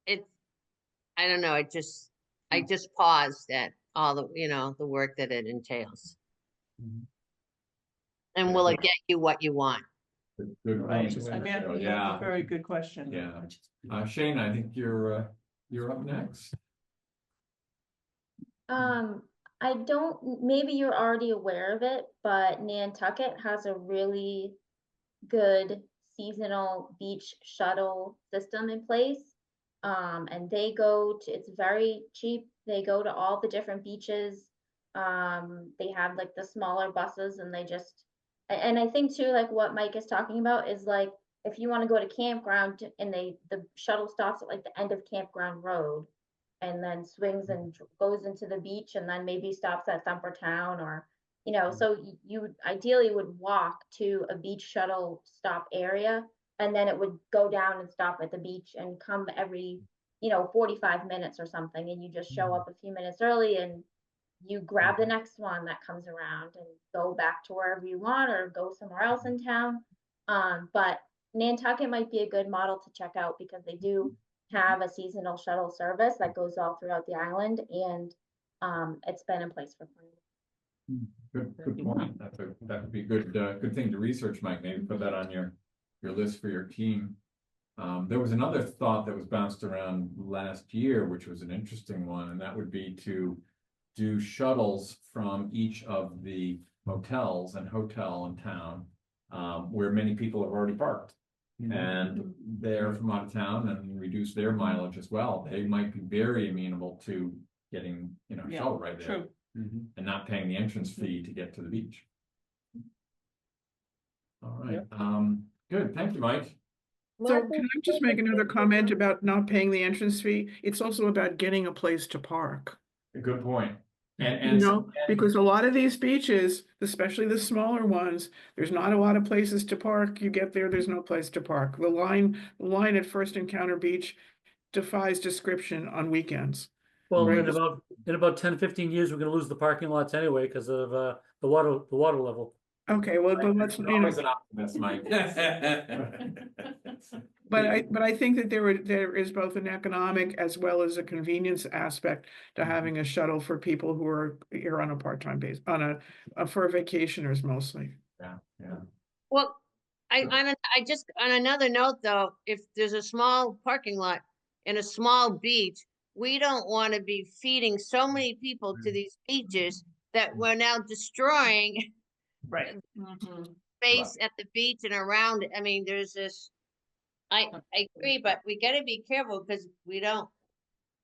I: I don't know, I just paused at all the work that it entails.
E: Mhm.
I: And will it get you what you want?
A: Good
L: Right,
A: point.
L: I mean,
A: Cheryl.
L: that's a very good question.
A: Yeah. Shane, I think you're up next.
F: I don't, maybe you're already aware of it, but Nantucket has a really good seasonal beach shuttle system in place. And they go to, it's very cheap. They go to all the different beaches. They have like the smaller buses and and I think too, like what Mike is talking about is like, if you want to go to campground and the shuttle stops at like the end of Campground Road and then swings and goes into the beach and then maybe stops at Thumper Town or, so you would ideally would walk to a beach shuttle stop area and then it would go down and stop at the beach and come every, 45 minutes or something. And you just show up a few minutes early and you grab the next one that comes around and go back to wherever you want or go somewhere else in town. But Nantucket might be a good model to check out because they do have a seasonal shuttle service that goes all throughout the island and it's been in place for plenty.
A: Good point. That would be good thing to research, Mike. Maybe put that on your list for your team. There was another thought that was bounced around last year, which was an interesting one, and that would be to do shuttles from each of the motels and hotel in town, where many people have already parked. And they're from out of town and reduce their mileage as well. They might be very amenable to getting, shuttle right there.
L: True.
A: And not paying the entrance fee to get to the beach. All right, good, thank you, Mike.
C: So can I just make another comment about not paying the entrance fee? It's also about getting a place to park.
A: A good point. And
C: Because a lot of these beaches, especially the smaller ones, there's not a lot of places to park. You get there, there's no place to park. The line at First Encounter Beach defies description on weekends.
B: Well,
C: Right.
B: in about 10, 15 years, we're gonna lose the parking lots anyway because of the water level.
C: Okay, well, but let's,
A: You're always an optimist, Mike.
C: But I think that there is both an economic as well as a convenience aspect to having a shuttle for people who are here on a part-time base, for vacationers mostly.
A: Yeah.
I: Well, I just, on another note though, if there's a small parking lot and a small beach, we don't want to be feeding so many people to these beaches that we're now destroying
L: Right.
I: space at the beach and around it. I mean, there's this, I agree, but we gotta be careful because we don't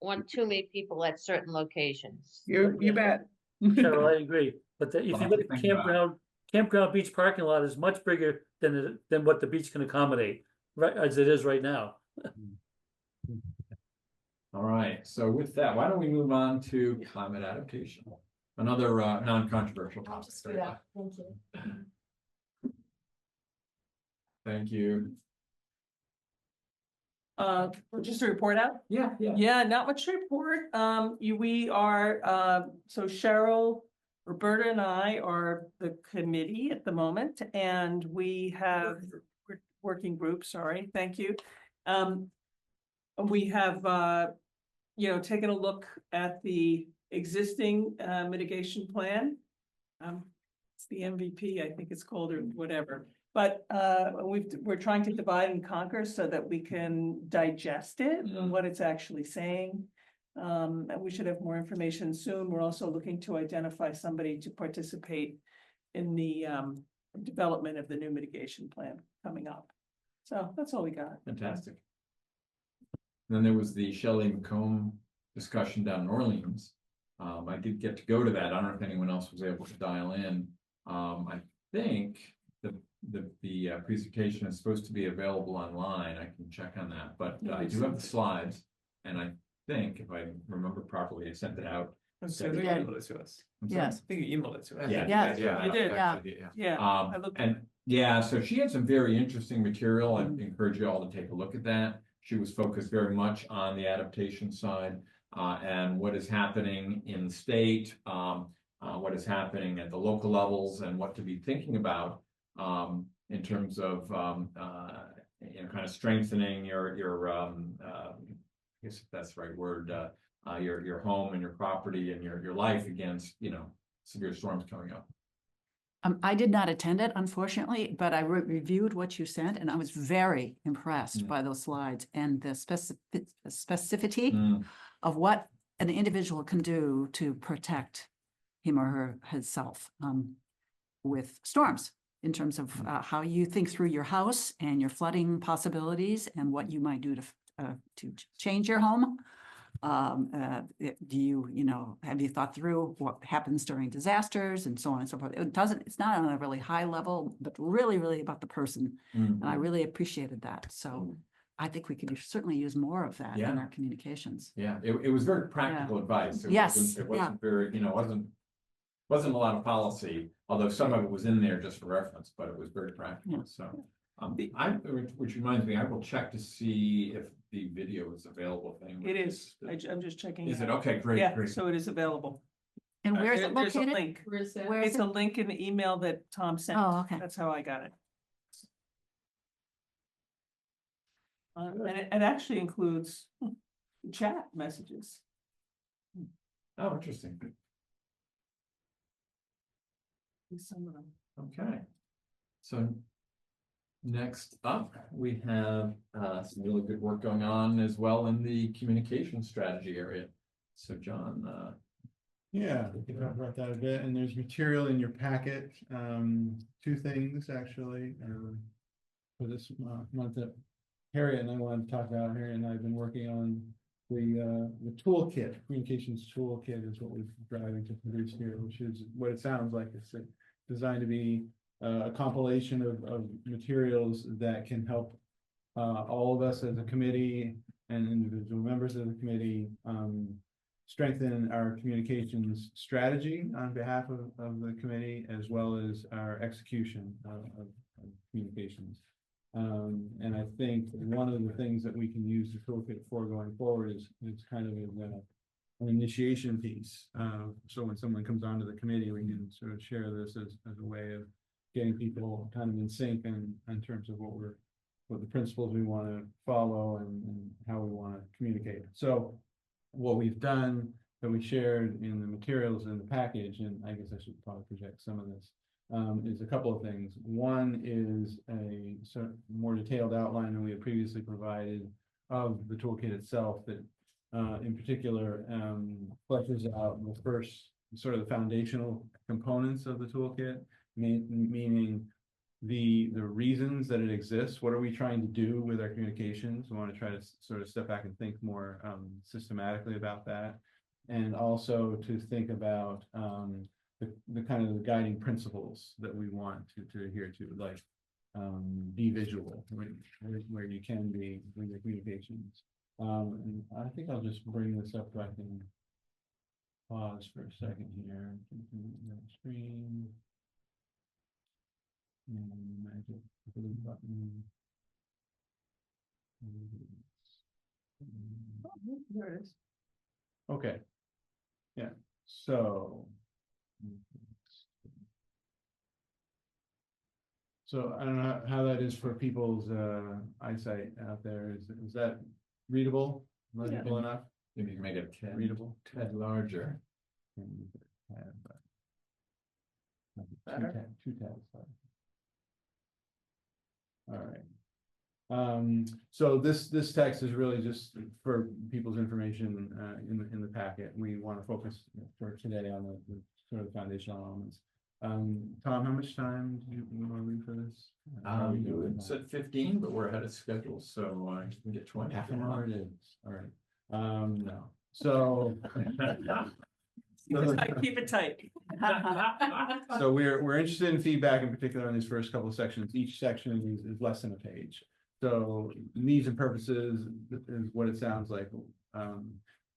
I: want too many people at certain locations.
C: You bet.
B: Cheryl, I agree, but if you
A: Lots
B: look
A: to
B: at
A: think about.
B: campground beach parking lot is much bigger than what the beach can accommodate, right, as it is right now.
A: All right, so with that, why don't we move on to climate adaptation? Another non-controversial topic.
F: Thank you.
A: Thank you.
L: Just to report out?
A: Yeah.
L: Yeah, not much to report. We are, so Cheryl, Roberta and I are the committee at the moment, and we have working group, sorry, thank you. We have, taken a look at the existing mitigation plan. It's the MVP, I think it's called, or whatever. But we're trying to divide and conquer so that we can digest it and what it's actually saying. And we should have more information soon. We're also looking to identify somebody to participate in the development of the new mitigation plan coming up. So that's all we got.
A: Fantastic. Then there was the Shelley McComb discussion down in Orleans. I did get to go to that. I don't know if anyone else was able to dial in. I think the presentation is supposed to be available online. I can check on that, but I do have the slides, and I think if I remember properly, I sent it out.
M: I think you emailed it to us.
A: I'm sorry?
K: Yes.
M: I think you emailed it to us.
K: Yeah,
L: you did,
K: yeah.
L: I looked.
A: And yeah, so she had some very interesting material. I encourage you all to take a look at that. She was focused very much on the adaptation side and what is happening in the state, what is happening at the local levels, and what to be thinking about in terms of kind of strengthening your I guess if that's the right word, your home and your property and your life against severe storms coming up.
K: I did not attend it, unfortunately, but I reviewed what you sent, and I was very impressed by those slides and the specificity of what an individual can do to protect him or herself with storms, in terms of how you think through your house and your flooding possibilities and what you might do to change your home. Do you, have you thought through what happens during disasters and so on and so forth? It's not on a really high level, but really, really about the person. And I really appreciated that. So I think we could certainly use more of that in our communications.
A: Yeah, it was very practical advice.
K: Yes,
A: It wasn't very, wasn't a lot of policy, although some of it was in there just for reference, but it was very practical. So which reminds me, I will check to see if the video is available.
L: It is. I'm just checking.
A: Is it? Okay, great.
L: Yeah,
A: Great.
L: so it is available.
K: And where's it
L: There's a
K: located?
L: link.
J: Where is that?
K: Where is
L: It's
K: it?
L: a link in the email that Tom sent.
K: Oh, okay.
L: That's how I got it. And it actually includes chat messages.
A: Oh, interesting.
L: Some of them.
A: Okay. So next up, we have some really good work going on as well in the communication strategy area. So John.
E: Yeah, we can talk about that a bit, and there's material in your packet, 2 things actually, for this month that Harriet and I wanted to talk about. Harriet and I have been working on the toolkit, communications toolkit is what we're driving to produce here, which is what it sounds like. It's designed to be a compilation of materials that can help all of us as a committee and individual members of the committee strengthen our communications strategy on behalf of the committee, as well as our execution of communications. And I think one of the things that we can use the toolkit for going forward is kind of an initiation piece. So when someone comes onto the committee, we can sort of share this as a way of getting people kind of in sync in terms of what we're what the principles we want to follow and how we want to communicate. So what we've done that we shared in the materials in the package, and I guess I should probably project some of this, is a couple of things. One is a sort of more detailed outline than we had previously provided of the toolkit itself that in particular fleshes out the first sort of the foundational components of the toolkit, meaning the reasons that it exists. What are we trying to do with our communications? We want to try to sort of step back and think more systematically about that, and also to think about the kind of the guiding principles that we want to adhere to, like be visual where you can be with your communications. And I think I'll just bring this up so I can pause for a second here. Screen. And magic blue button. There it is. Okay. Yeah. So I don't know how that is for people's eyesight out there. Is that readable? Legible enough?
A: Maybe you can make it a tad,
E: Readable?
A: tad larger.
E: Two tabs. All right. So this text is really just for people's information in the packet. We want to focus for today on the sort of foundational elements. Tom, how much time do you want to leave for this?
A: You said 15, but we're ahead of schedule, so I can get 20.
E: Half an hour it is. All right. No. So
K: Keep it tight.
E: so we're interested in feedback, in particular on these first couple of sections. Each section is less than a page. So needs and purposes is what it sounds like.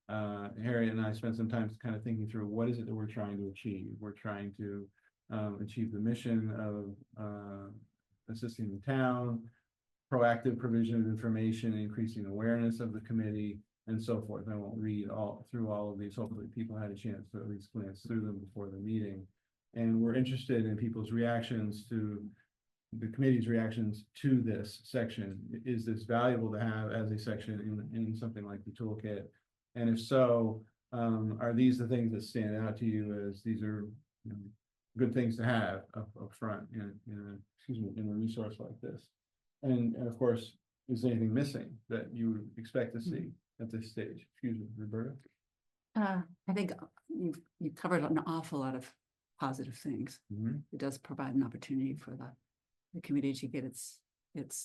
E: Harriet and I spent some time kind of thinking through what is it that we're trying to achieve. We're trying to achieve the mission of assisting the town, proactive provision of information, increasing awareness of the committee, and so forth. I won't read through all of these. Hopefully people had a chance to at least glance through them before the meeting. And we're interested in people's reactions to the committee's reactions to this section. Is this valuable to have as a section in something like the toolkit? And if so, are these the things that stand out to you as these are good things to have up front in a resource like this? And of course, is there anything missing that you would expect to see at this stage? Excuse me, Roberta.
K: I think you've covered an awful lot of positive things. It does provide an opportunity for the community to get its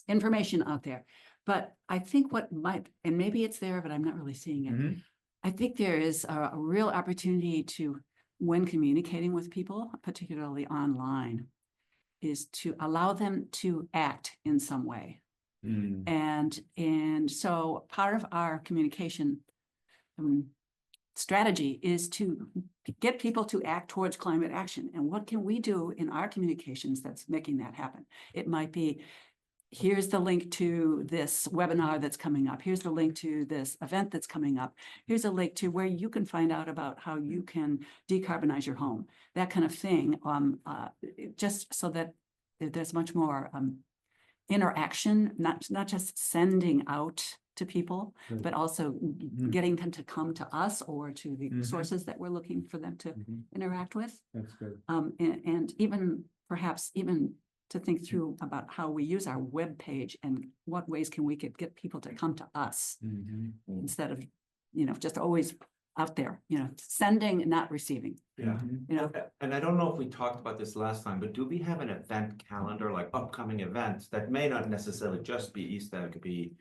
K: information out there. But I think what might, and maybe it's there, but I'm not really seeing it. I think there is a real opportunity to, when communicating with people, particularly online, is to allow them to act in some way. And so part of our communication strategy is to get people to act towards climate action. And what can we do in our communications that's making that happen? It might be, here's the link to this webinar that's coming up. Here's the link to this event that's coming up. Here's a link to where you can find out about how you can decarbonize your home, that kind of thing. Just so that there's much more interaction, not just sending out to people, but also getting them to come to us or to the sources that we're looking for them to interact with.
E: That's good.
K: And even perhaps even to think through about how we use our web page and what ways can we get people to come to us instead of, just always out there, sending and not receiving.
D: Yeah. And I don't know if we talked about this last time, but do we have an event calendar, like upcoming events that may not necessarily just be East End, it could be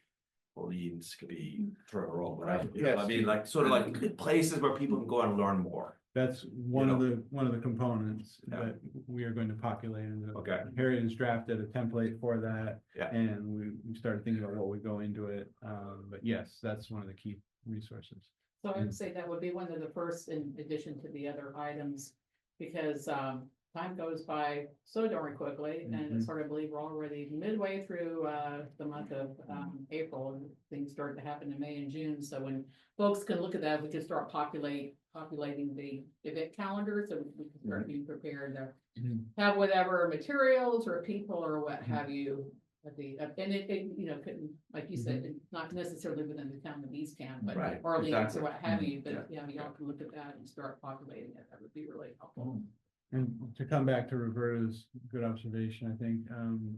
D: Orleans, could be Trevor or whatever. I mean, like sort of like places where people can go and learn more.
E: That's one of the components that we are going to populate. Harriet has drafted a template for that. And we started thinking about what would go into it. But yes, that's one of the key resources.
J: So I would say that would be one of the first in addition to the other items, because time goes by so darn quickly, and it's hard to believe we're already midway through the month of April, and things start to happen in May and June. So when folks can look at that, we can start populating the event calendar, so we can start being prepared to have whatever materials or people or what have you at the, and it, you know, couldn't, like you said, it's not necessarily within the town of Easttown, but
A: Right,
J: Orleans or
A: exactly.
J: what have you,
A: Yeah.
J: but yeah, y'all can look at that and start populating it, that would be really helpful.
E: And to come back to Roberta's good observation, I think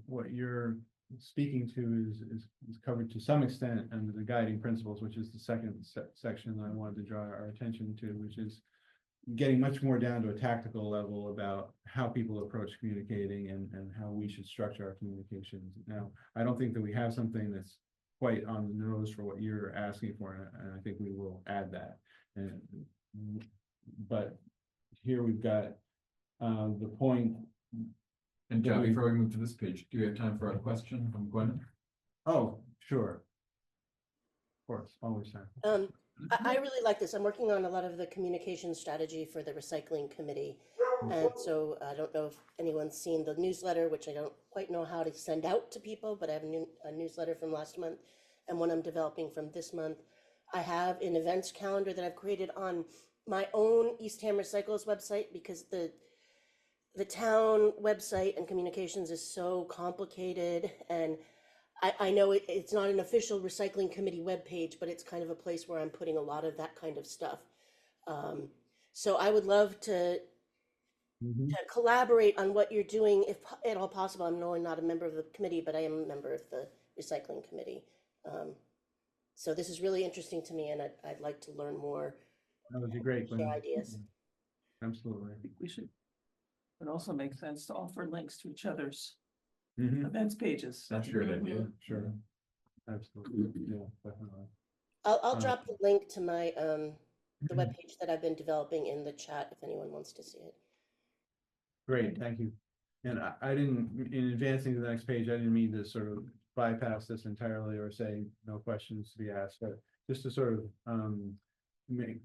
E: what you're speaking to is covered to some extent under the guiding principles, which is the second section that I wanted to draw our attention to, which is getting much more down to a tactical level about how people approach communicating and how we should structure our communications. Now, I don't think that we have something that's quite on the nose for what you're asking for, and I think we will add that. But here we've got the point.
A: And John, before we move to this page, do you have time for a question from Gwen?
E: Oh, sure. Of course, always time.
G: I really like this. I'm working on a lot of the communication strategy for the recycling committee. And so I don't know if anyone's seen the newsletter, which I don't quite know how to send out to people, but I have a newsletter from last month and one I'm developing from this month. I have an events calendar that I've created on my own Eastham Recycles website, because the town website and communications is so complicated, and I know it's not an official recycling committee webpage, but it's kind of a place where I'm putting a lot of that kind of stuff. So I would love to collaborate on what you're doing, if at all possible. I'm not a member of the committee, but I am a member of the recycling committee. So this is really interesting to me, and I'd like to learn more.
E: That would be great.
G: Share ideas.
E: Absolutely.
L: I think we should. It also makes sense to offer links to each other's
E: Mhm.
L: events pages.
A: That's a good idea.
E: Sure. Absolutely. Yeah, definitely.
G: I'll drop the link to my the webpage that I've been developing in the chat if anyone wants to see it.
E: Great, thank you. And I didn't, in advancing to the next page, I didn't mean to sort of bypass this entirely or say no questions to be asked, but just to sort of make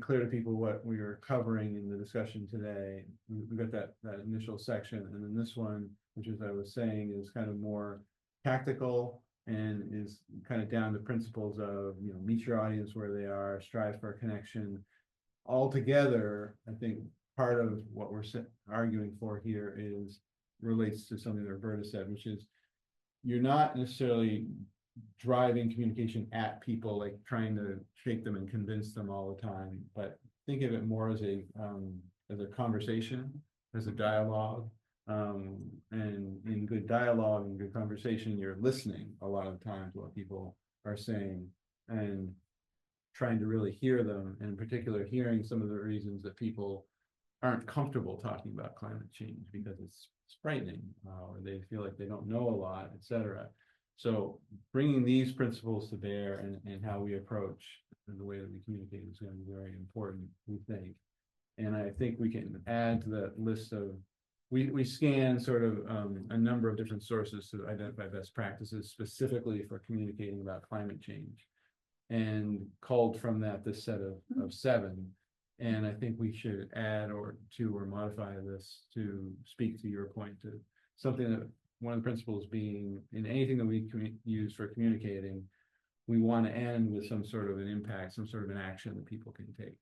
E: clear to people what we are covering in the discussion today. We've got that initial section, and then this one, which, as I was saying, is kind of more tactical and is kind of down to principles of, you know, meet your audience where they are, strive for a connection. Altogether, I think part of what we're arguing for here relates to something that Roberta said, which is you're not necessarily driving communication at people, like trying to shake them and convince them all the time, but think of it more as a conversation, as a dialogue. And in good dialogue and good conversation, you're listening a lot of times to what people are saying and trying to really hear them, and in particular hearing some of the reasons that people aren't comfortable talking about climate change because it's frightening, or they feel like they don't know a lot, etc. So bringing these principles to bear and how we approach and the way that we communicate is going to be very important, we think. And I think we can add to that list of, we scan sort of a number of different sources to identify best practices specifically for communicating about climate change, and called from that this set of 7. And I think we should add or modify this to speak to your point, to something that one of the principles being in anything that we use for communicating, we want to end with some sort of an impact, some sort of an action that people can take.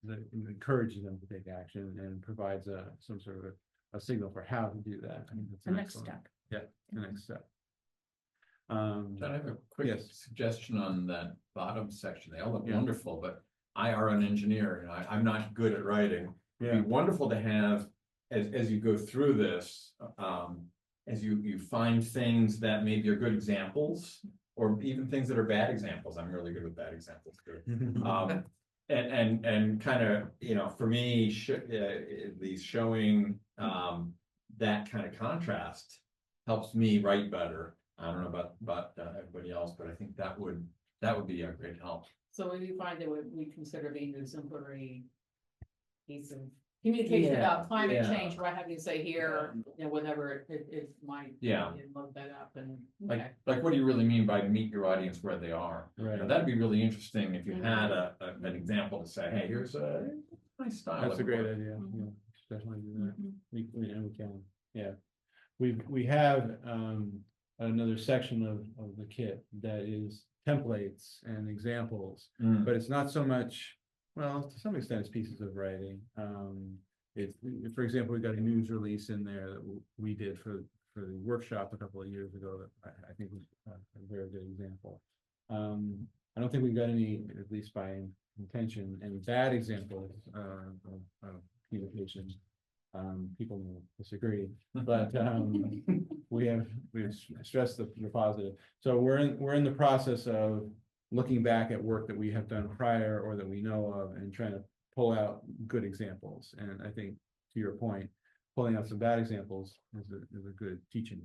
E: That encourages them to take action and provides some sort of a signal for how to do that. I mean, that's
K: The next step.
E: Yeah, the next step.
A: John, I have a quick suggestion on that bottom section. They all look
E: Yeah.
A: wonderful, but I are an engineer and I'm not good at writing. It'd
E: Yeah.
A: be wonderful to have, as you go through this, as you find things that maybe are good examples, or even things that are bad examples. I'm really good with bad examples too. And kind of, you know, for me, these showing that kind of contrast helps me write better. I don't know about everybody else, but I think that would be a great help.
J: So what do you find that we consider being an exemplary piece of communication about climate change? What have you say here, you know, whenever it might. Look that up and. Okay.
A: Like what do you really mean by meet your audience where they are?
E: Right.
A: You know, that'd be really interesting if you had an example to say, hey, here's a nice style.
E: That's a great idea. Yeah, definitely do that. We can. Yeah, we have another section of the kit that is templates and examples, but it's not so much. Well, to some extent, it's pieces of writing. for example, we got a news release in there that we did for the workshop a couple of years ago that I think was a very good example. I don't think we got any, at least by intention, any bad examples of communication. People will disagree, but we've stressed the positive. So we're in the process of looking back at work that we have done prior or that we know of and trying to pull out good examples. And I think, to your point, pulling out some bad examples is a good teaching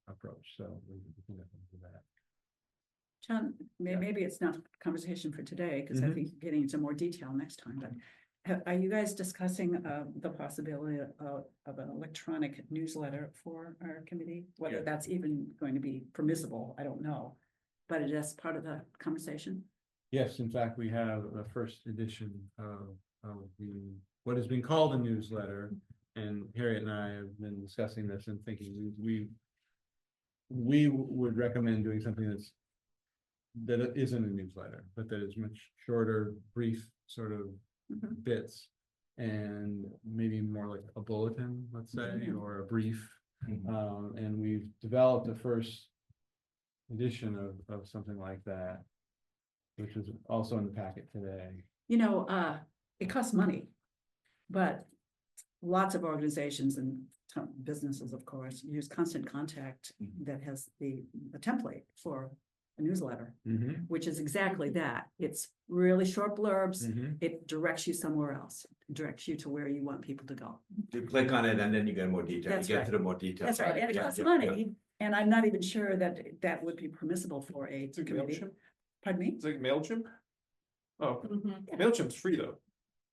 E: approach. So we can definitely do that.
K: John, maybe it's not a conversation for today, because I think getting into more detail next time, but are you guys discussing the possibility of an electronic newsletter for our committee? Whether that's even going to be permissible, I don't know, but it is part of the conversation.
E: Yes, in fact, we have a first edition of what has been called a newsletter, and Harriet and I have been discussing this and thinking we would recommend doing something that isn't a newsletter, but that is much shorter, brief sort of bits, and maybe more like a bulletin, let's say, or a brief. And we've developed a first edition of something like that, which is also in the packet today.
K: You know, it costs money, but lots of organizations and businesses, of course, use Constant Contact that has the template for a newsletter, which is exactly that. It's really short blurbs. It directs you somewhere else. It directs you to where you want people to go.
D: You click on it and then you get more detail.
K: That's
D: You get
K: right.
D: to the more detail.
K: That's right, and it costs money, and I'm not even sure that that would be permissible for a committee.
M: MailChimp?
K: Pardon me?
M: It's like MailChimp? Oh, MailChimp's free though.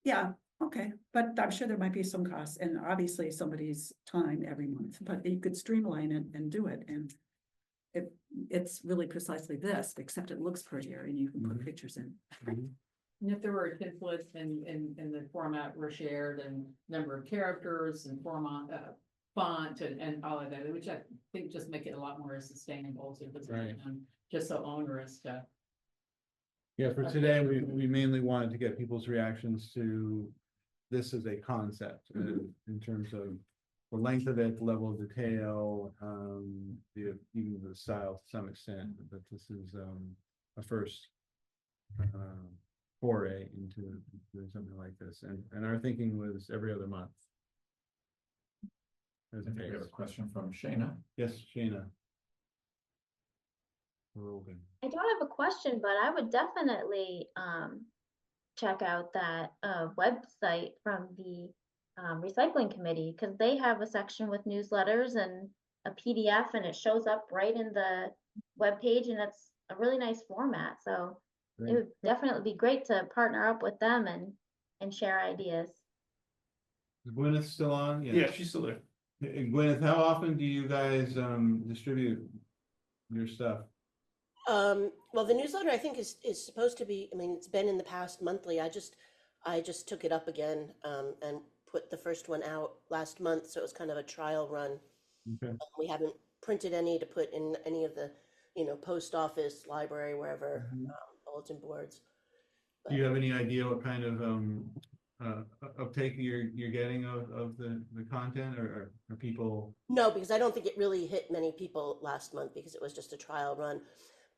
K: Yeah, okay, but I'm sure there might be some costs, and obviously somebody's time every month, but you could streamline it and do it, and it's really precisely this, except it looks prettier and you can put pictures in.
J: And if there were templates in the format were shared and number of characters and format, font and all of that, which I think just make it a lot more sustainable to
E: Right.
J: just so onerous to.
E: Yeah, for today, we mainly wanted to get people's reactions to this as a concept in terms of the length of it, the level of detail, even the style to some extent, but this is a first foray into doing something like this. And our thinking was every other month.
A: I think we have a question from Shana.
E: Yes, Shana. Brogan.
F: I don't have a question, but I would definitely check out that website from the recycling committee, because they have a section with newsletters and a PDF, and it shows up right in the webpage, and it's a really nice format. So it would definitely be great to partner up with them and share ideas.
E: Is Gwyneth still on?
M: Yeah, she's still there.
E: And Gwyneth, how often do you guys distribute your stuff?
G: Well, the newsletter I think is supposed to be, I mean, it's been in the past monthly. I just took it up again and put the first one out last month, so it was kind of a trial run.
E: Okay.
G: We haven't printed any to put in any of the, post office, library, wherever, bulletin boards.
E: Do you have any idea what kind of uptake you're getting of the content, or are people?
G: No, because I don't think it really hit many people last month because it was just a trial run.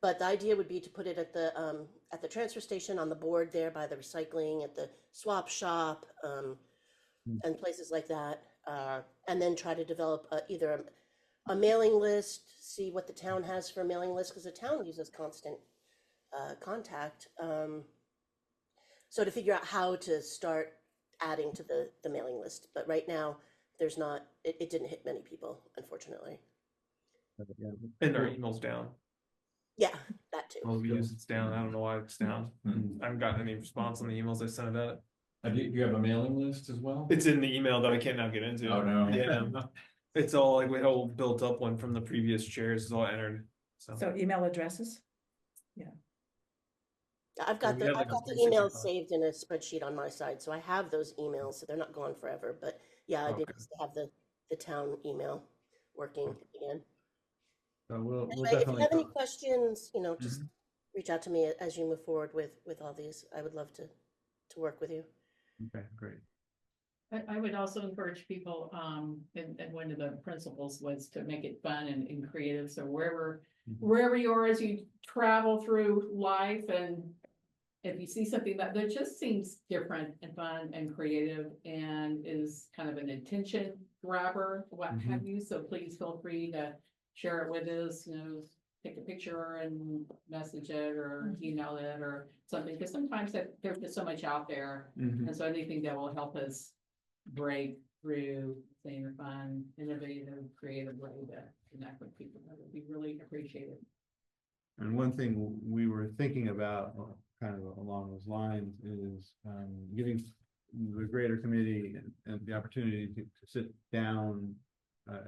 G: But the idea would be to put it at the transfer station, on the board there by the recycling, at the swap shop, and places like that. And then try to develop either a mailing list, see what the town has for a mailing list, because the town uses Constant Contact. So to figure out how to start adding to the mailing list. But right now, there's not, it didn't hit many people, unfortunately.
M: And our email's down.
G: Yeah, that too.
M: Well, it's down. I don't know why it's down. I haven't gotten any response on the emails I sent it out.
A: Do you have a mailing list as well?
M: It's in the email that I can't now get into.
A: Oh, no.
M: Yeah. It's all like we had a built up one from the previous chairs. It's all entered.
K: So email addresses?
G: I've got
M: we have like
G: the
M: a
G: emails
M: 365.
G: saved in a spreadsheet on my side, so I have those emails, so they're not gone forever. But yeah, I did used to have the town email working again.
E: So we'll
G: Anyway, if you
E: definitely.
G: have any questions, just reach out to me as you move forward with all these. I would love to work with you.
E: Okay, great.
J: I would also encourage people, and one of the principles was to make it fun and creative, so wherever you are as you travel through life, and if you see something that just seems different and fun and creative and is kind of an attention grabber, what have you, so please feel free to share it with us, take a picture and message it or email it or something, because sometimes there's just so much out there. And so anything that will help us break through, saying a fun, innovative, creative way to connect with people, that would be really appreciated.
E: And one thing we were thinking about, kind of along those lines, is giving the greater committee and the opportunity to sit down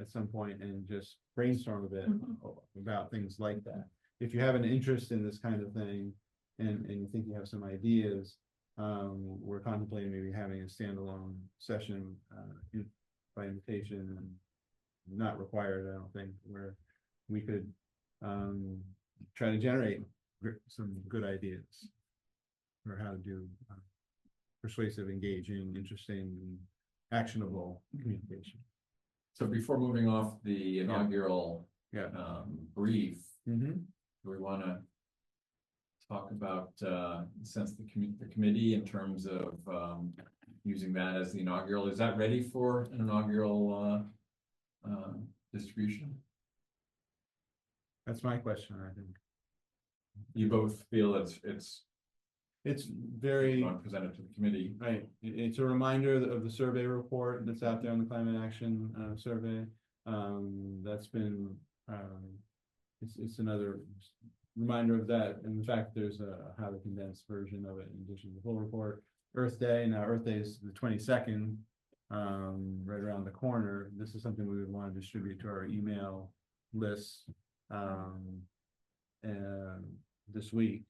E: at some point and just brainstorm a bit about things like that. If you have an interest in this kind of thing and you think you have some ideas, we're contemplating maybe having a standalone session by invitation, and not required, I don't think, where we could try to generate some good ideas for how to do persuasive, engaging, interesting, and actionable communication.
A: So before moving off the inaugural brief, do we want to talk about since the committee in terms of using that as the inaugural? Is that ready for an inaugural distribution?
E: That's my question, I think.
A: You both feel
E: It's very
A: presented to the committee,
E: right. It's a reminder of the survey report that's out there on the climate action survey. That's been it's another reminder of that. And in fact, there's a highly condensed version of it in addition to the full report. Earth Day, now Earth Day is the 22nd, right around the corner. This is something we would want to distribute to our email lists this week.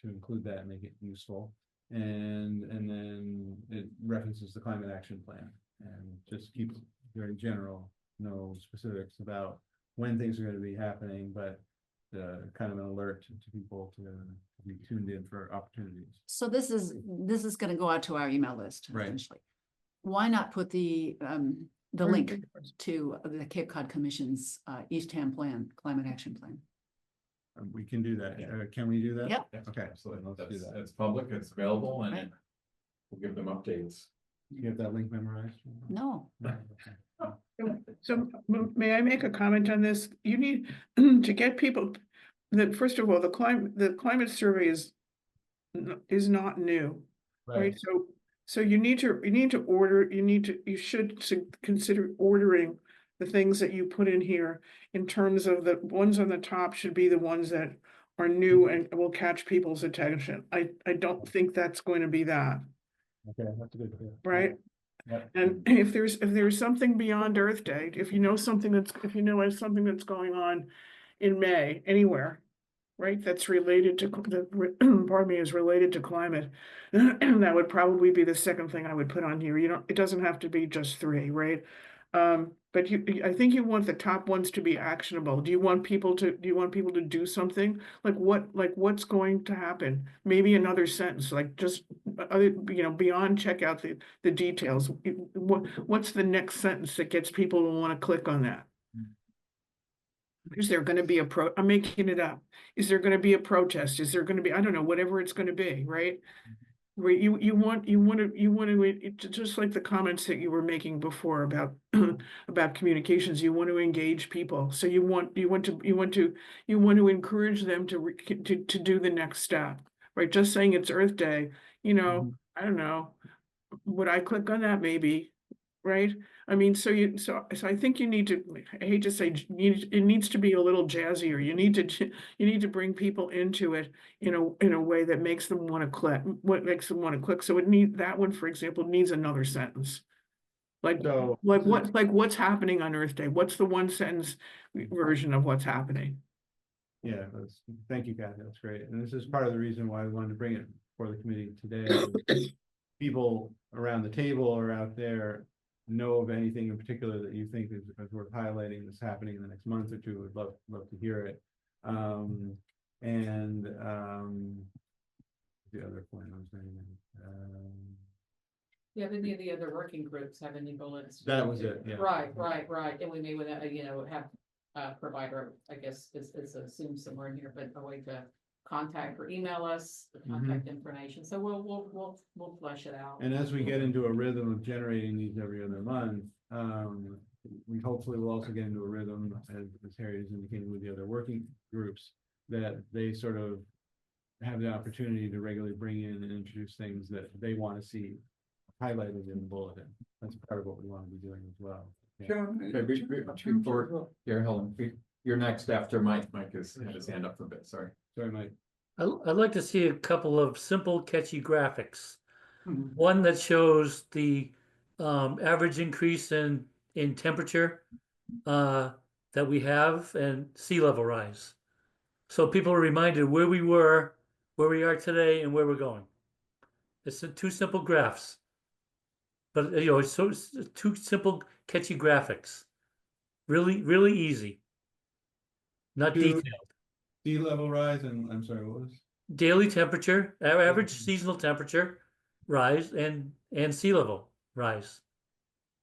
E: To include that and make it useful, and then it references the climate action plan and just keeps very general, no specifics about when things are going to be happening, but kind of an alert to people to be tuned in for opportunities.
K: So this is going to go out to our email list,
E: Right.
K: essentially. Why not put the link to the Cape Cod Commission's Eastham Plan, Climate Action Plan?
E: We can do that. Can we do that?
K: Yep.
E: Okay, absolutely. Let's do that.
A: It's public, it's available, and
K: Right.
A: we'll give them updates.
E: You have that link memorized?
K: No.
C: So may I make a comment on this? You need to get people that, first of all, the climate survey is not new, right? So you should consider ordering the things that you put in here in terms of the ones on the top should be the ones that are new and will catch people's attention. I don't think that's going to be that,
E: Okay, that's a good idea.
C: right?
E: Yep.
C: And if there's something beyond Earth Day, if you know something that's going on in May anywhere, right, that's related to pardon me, is related to climate, that would probably be the second thing I would put on here. It doesn't have to be just 3, right? But I think you want the top ones to be actionable. Do you want people to do something? Like what's going to happen? Maybe another sentence, like just beyond check out the details. What's the next sentence that gets people to want to click on that? Is there going to be I'm making it up. Is there going to be a protest? Is there going to be, I don't know, whatever it's going to be, right? Where you want to, just like the comments that you were making before about about communications, you want to engage people. So you want to encourage them to do the next step, right? Just saying it's Earth Day, I don't know, would I click on that? Maybe, right? I mean, so I think you need to, I hate to say, it needs to be a little jazzier. You need to bring people into it in a way that makes them want to click. So that one, for example, needs another sentence. What's happening on Earth Day? What's the one sentence version of what's happening?
E: Yeah, thank you, Kathy. That's great. And this is part of the reason why we wanted to bring it for the committee today. People around the table or out there know of anything in particular that you think is worth highlighting that's happening in the next month or two. Would love to hear it. And the other point I was making,
J: Yeah, any of the other working groups have any bullets?
E: That was it, yeah.
J: Right, and we may with that, have provider, I guess, is assumed somewhere in here, but a way to contact or email us, the contact information. So we'll flesh it out.
E: And as we get into a rhythm of generating these every other month, we hopefully will also get into a rhythm, as Harry is indicating with the other working groups, that they sort of have the opportunity to regularly bring in and introduce things that they want to see highlighted in the bulletin. That's part of what we want to be doing as well. Yeah.
A: Okay, before, here, Helen, you're next after Mike. Mike has had his hand up for a bit, sorry.
E: Sorry, Mike.
B: I'd like to see a couple of simple, catchy graphics.
C: Mhm.
B: One that shows the average increase in temperature that we have and sea level rise. So people are reminded where we were, where we are today, and where we're going. It's two simple graphs. But it's two simple, catchy graphics. Really, really easy. Not
E: Two-
B: detailed.
E: Sea level rise, and I'm sorry, what was?
B: Daily temperature, our average seasonal temperature rise and sea level rise.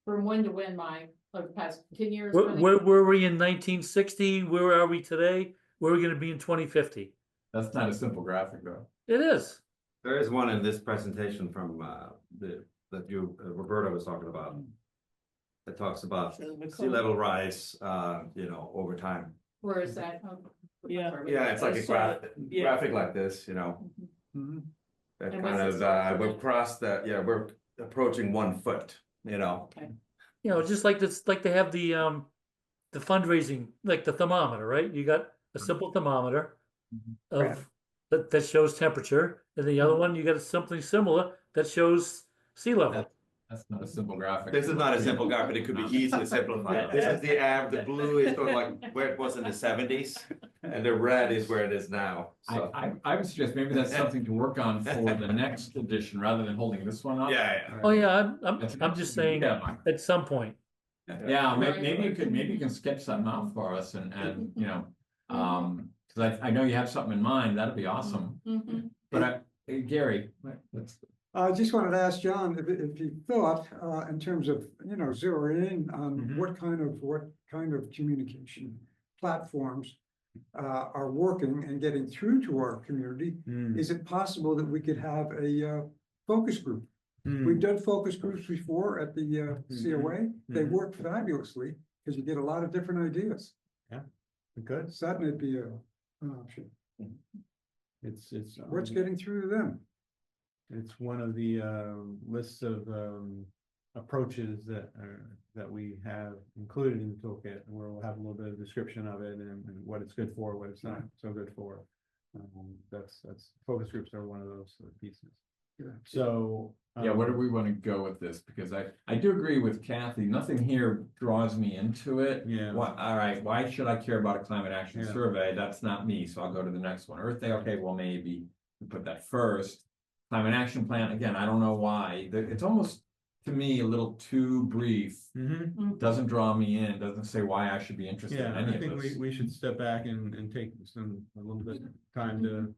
J: From when to when, Mike, like the past 10 years?
B: Where were we in 1960? Where are we today? Where are we going to be in 2050?
A: That's not a simple graphic though.
B: It is.
D: There is one in this presentation from that Roberta was talking about. That talks about sea level rise, over time.
J: Where is that? Oh,
L: Yeah.
J: sorry.
D: Yeah, it's like a
L: Yeah.
D: graphic like this, That
J: And
D: kind
J: what's
D: of,
J: this one?
D: we've crossed we're approaching 1 foot,
B: Just like this, like they have the fundraising, like the thermometer, right? You got a simple thermometer of that shows temperature, and the other one you got something similar that shows sea level.
A: That's not a simple graphic.
D: This is not a simple graph, but it could be easily simplified. This is the the blue is sort of like where it was in the 70s, and the red is where it is now. So,
A: I would suggest maybe that's something to work on for the next edition, rather than holding this one up.
D: yeah.
B: Oh yeah, I'm just saying
A: Yeah, Mike.
B: at some point.
A: Yeah, maybe you can sketch something out for us and because I know you have something in mind, that'd be awesome.
J: Mhm.
A: But Gary, let's,
N: I just wanted to ask John if he thought, in terms of, zeroing in on what kind of communication platforms are working and getting through to our community. Is it possible that we could have a focus group? We've done focus groups before at the COA. They work fabulously because you get a lot of different ideas.
E: Good.
N: So that might be an option.
E: It's
N: What's getting through to them?
E: It's one of the lists of approaches that we have included in the toolkit, where we'll have a little bit of description of it and what it's good for, what it's not so good for. That's focus groups are one of those pieces. So
A: where do we want to go with this? Because I do agree with Kathy, nothing here draws me into it.
E: Yeah.
A: All right, why should I care about a climate action
E: Yeah.
A: survey? That's not me, so I'll go to the next one. Earth Day, okay, well, maybe we put that first. Climate action plan, again, I don't know why. It's almost, to me, a little too brief. Doesn't draw me in, doesn't say why I should be interested in
E: Yeah,
A: any
E: I
A: of
E: think
A: this.
E: we should step back and take a little bit of time to,